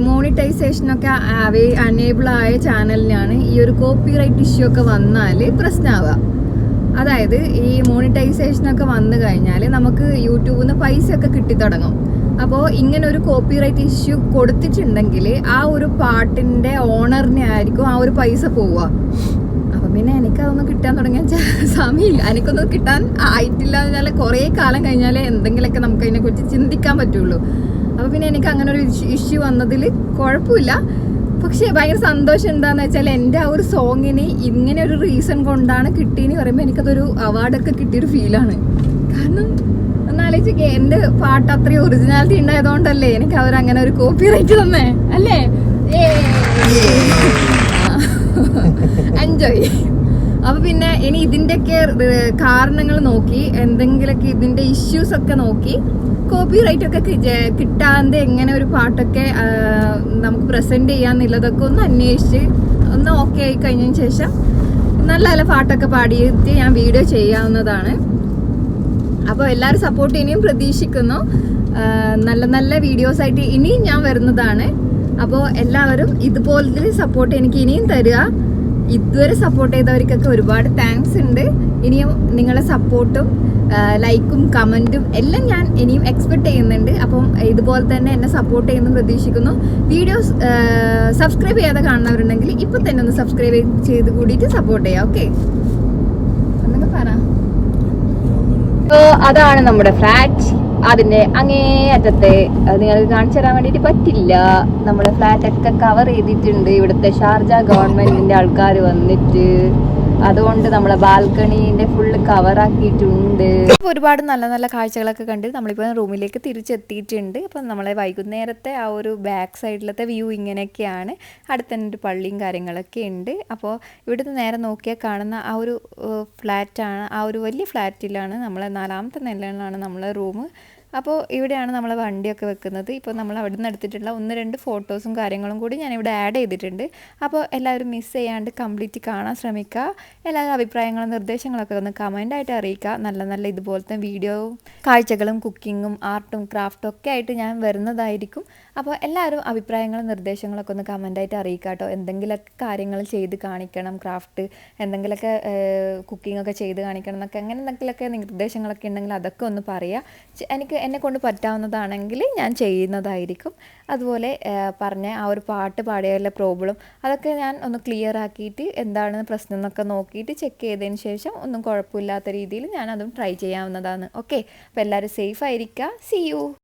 മോണിറ്റൈസേഷനൊക്കെ അനേബിൾ ആയ ചാനലിനാണ് ഈ ഒരു കോപ്പി റൈറ്റ് ഇഷ്യൂ ഒക്കെ വന്നാൽ പ്രശ്നമാവുക. അതായത് ഈ മോണിറ്റൈസേഷനൊക്കെ വന്നു കഴിഞ്ഞാൽ നമുക്ക് യൂട്യൂബിൽ നിന്ന് പൈസ ഒക്കെ കിട്ടി തുടങ്ങും. അപ്പോൾ ഇങ്ങനെ ഒരു കോപ്പി റൈറ്റ് ഇഷ്യൂ കൊടുത്തിട്ടുണ്ടെങ്കിൽ ആ ഒരു പാട്ടിൻ്റെ ഓണറിനെ ആയിരിക്കും ആ ഒരു പൈസ പോവുക. അപ്പം പിന്നെ എനിക്കതൊന്നും കിട്ടാൻ തുടങ്ങിയ സമയമില്ല. എനിക്കൊന്നും കിട്ടാൻ ആയിട്ടില്ല എന്ന് പറഞ്ഞാൽ കുറേ കാലം കഴിഞ്ഞാലേ എന്തെങ്കിലുമൊക്കെ നമുക്ക് അതിനെക്കുറിച്ച് ചിന്തിക്കാൻ പറ്റുള്ളൂ. അപ്പോൾ പിന്നെ എനിക്ക് അങ്ങനെ ഒരു ഇഷ്യൂ വന്നതിൽ കുഴപ്പമില്ല. പക്ഷേ ഭയങ്കര സന്തോഷം എന്താണെന്ന് വെച്ചാൽ എൻ്റെ ആ ഒരു സോങ്ങിന് ഇങ്ങനെ ഒരു റീസൺ കൊണ്ടാണ് കിട്ടിയെന്ന് പറയുമ്പോൾ എനിക്കതൊരു അവാർഡൊക്കെ കിട്ടിയൊരു ഫീലാണ്. കാരണം എന്നാലോചിക്കുക, എൻ്റെ പാട്ട് അത്രയും ഒറിജിനാലിറ്റി ഉണ്ടായതുകൊണ്ടല്ലേ എനിക്ക് അവരങ്ങനെ ഒരു കോപ്പി റൈറ്റ് തന്നേ അല്ലേ. എൻജോയ്. അപ്പോൾ പിന്നെ ഇനി ഇതിൻ്റെയൊക്കെ കാരണങ്ങൾ നോക്കി എന്തെങ്കിലുമൊക്കെ ഇതിൻ്റെ ഇഷ്യൂസൊക്കെ നോക്കി കോപ്പി റൈറ്റ് ഒക്കെ കിട്ടാതെ എങ്ങനെ ഒരു പാട്ടൊക്കെ നമുക്ക് പ്രസൻറ്റ് ചെയ്യാന്നുള്ളതൊക്കെ ഒന്ന് അന്വേഷിച്ച് ഒന്ന് ഓക്കെ ആയി കഴിഞ്ഞതിന് ശേഷം നല്ല നല്ല പാട്ടൊക്കെ പാടിയിട്ട് ഞാൻ വീഡിയോ ചെയ്യാവുന്നതാണ്. അപ്പോൾ എല്ലാവരും സപ്പോർട്ട് ഇനിയും പ്രതീക്ഷിക്കുന്നു. നല്ല നല്ല വീഡിയോസായിട്ട് ഇനിയും ഞാൻ വരുന്നതാണ്. അപ്പോൾ എല്ലാവരും ഇതുപോലത്തെ സപ്പോർട്ട് എനിക്ക് ഇനിയും തരിക. ഇതുവരെ സപ്പോർട്ട് ചെയ്തവർക്കൊക്കെ ഒരുപാട് താങ്ക്സ് ഉണ്ട്. ഇനിയും നിങ്ങളുടെ സപ്പോർട്ടും ലൈക്കും കമൻറ്റും എല്ലാം ഞാൻ ഇനിയും എക്സ്പെക്ട് ചെയ്യുന്നുണ്ട്. അപ്പം ഇതുപോലെ തന്നെ എന്നെ സപ്പോർട്ട് ചെയ്യുന്നു പ്രതീക്ഷിക്കുന്നു. വീഡിയോസ് സബ്സ്ക്രൈബ് ചെയ്യാതെ കാണുന്നവരുണ്ടെങ്കിൽ ഇപ്പം തന്നെ ഒന്ന് സബ്സ്ക്രൈബ് ചെയ്ത് കൂടിയിട്ട് സപ്പോർട്ട് ചെയ്യാം. ഓക്കെ, എന്നൊക്കെ പറ. അതാണ് നമ്മുടെ ഫ്ലാറ്റ്. അതിന്റെ അങ്ങേ അറ്റത്തെ നിങ്ങൾക്ക് കാണിച്ചു തരാൻ വേണ്ടിയിട്ട് പറ്റില്ല. നമ്മുടെ ഫ്ലാറ്റ് ഒക്കെ കവർ ചെയ്തിട്ടുണ്ട്. ഇവിടുത്തെ ഷാർജ ഗവൺമെന്റിന്റെ ആൾക്കാർ വന്നിട്ട് അതുകൊണ്ട് നമ്മളെ ബാൽക്കണീൻ്റെ ഫുള്ള് കവറാക്കിയിട്ടുണ്ട്. അപ്പോൾ ഒരുപാട് നല്ല നല്ല കാഴ്ചകളൊക്കെ കണ്ട് നമ്മളിപ്പോൾ റൂമിലേക്ക് തിരിച്ചെത്തിയിട്ടുണ്ട്. അപ്പം നമ്മളെ വൈകുന്നേരത്തെ ആ ഒരു ബാക്ക് സൈഡിലത്തെ വ്യൂ ഇങ്ങനെയൊക്കെയാണ്. അടുത്തന്നെ ഒരു പള്ളിയും കാര്യങ്ങളൊക്കെ ഉണ്ട്. അപ്പോൾ ഇവിടുന്ന് നേരെ നോക്കിയാൽ കാണുന്ന ആ ഒരു ഫ്ലാറ്റാണ്, ആ ഒരു വലിയ ഫ്ലാറ്റിലാണ് നമ്മളെ 4ാമത്തെ നിലയിലാണ് നമ്മളെ റൂം. അപ്പോൾ ഇവിടെയാണ് നമ്മൾ വണ്ടിയൊക്കെ വെക്കുന്നത്. ഇപ്പോൾ നമ്മൾ അവിടെ നിന്ന് എടുത്തിട്ടുള്ള 1-2 ഫോട്ടോസും കാര്യങ്ങളും കൂടി ഞാനിവിടെ ആഡ് ചെയ്തിട്ടുണ്ട്. അപ്പോൾ എല്ലാവരും മിസ് ചെയ്യാണ്ട് കംപ്ലീറ്റ് കാണാൻ ശ്രമിക്കുക. എല്ലാവരും അഭിപ്രായങ്ങളും നിർദ്ദേശങ്ങളൊക്കെ ഒന്ന് കമൻ്റായിട്ട് അറിയിക്കുക. നല്ല നല്ല ഇതുപോലത്തെ വീഡിയോയും കാഴ്ചകളും കുക്കിങ്ങും ആർട്ടും ക്രാഫ്റ്റും ഒക്കെ ആയിട്ട് ഞാൻ വരുന്നതായിരിക്കും. അപ്പോൾ എല്ലാവരും അഭിപ്രായങ്ങളും നിർദ്ദേശങ്ങളൊക്കെ ഒന്ന് കമൻ്റായിട്ട് അറിയിക്കുക കേട്ടോ. എന്തെങ്കിലുമൊക്കെ കാര്യങ്ങൾ ചെയ്ത് കാണിക്കണം, ക്രാഫ്റ്റ് എന്തെങ്കിലുമൊക്കെ കുക്കിങ്ങൊക്കെ ചെയ്ത് കാണിക്കണം എന്നൊക്കെ അങ്ങനെ എന്തെങ്കിലുമൊക്കെ നിർദ്ദേശങ്ങളൊക്കെ ഉണ്ടെങ്കിൽ അതൊക്കെ ഒന്ന് പറയുക. എന്നെ കൊണ്ട് പറ്റാവുന്നതാണെങ്കിൽ ഞാൻ ചെയ്യുന്നതായിരിക്കും. അതുപോലെ പറഞ്ഞ ആ ഒരു പാട്ട് പാടിയുള്ള പ്രോബ്ലം അതൊക്കെ ഞാൻ ഒന്ന് ക്ലിയർ ആക്കിയിട്ട് എന്താണ് പ്രശ്നം എന്നൊക്കെ നോക്കിയിട്ട് ചെക്ക് ചെയ്തതിന് ശേഷം ഒന്നും കുഴപ്പമില്ലാത്ത രീതിയിൽ ഞാൻ അതും ട്രൈ ചെയ്യാവുന്നതാണ്. ഓക്കെ, അപ്പോൾ എല്ലാവരും സേഫ് ആയിരിക്കുക. See U.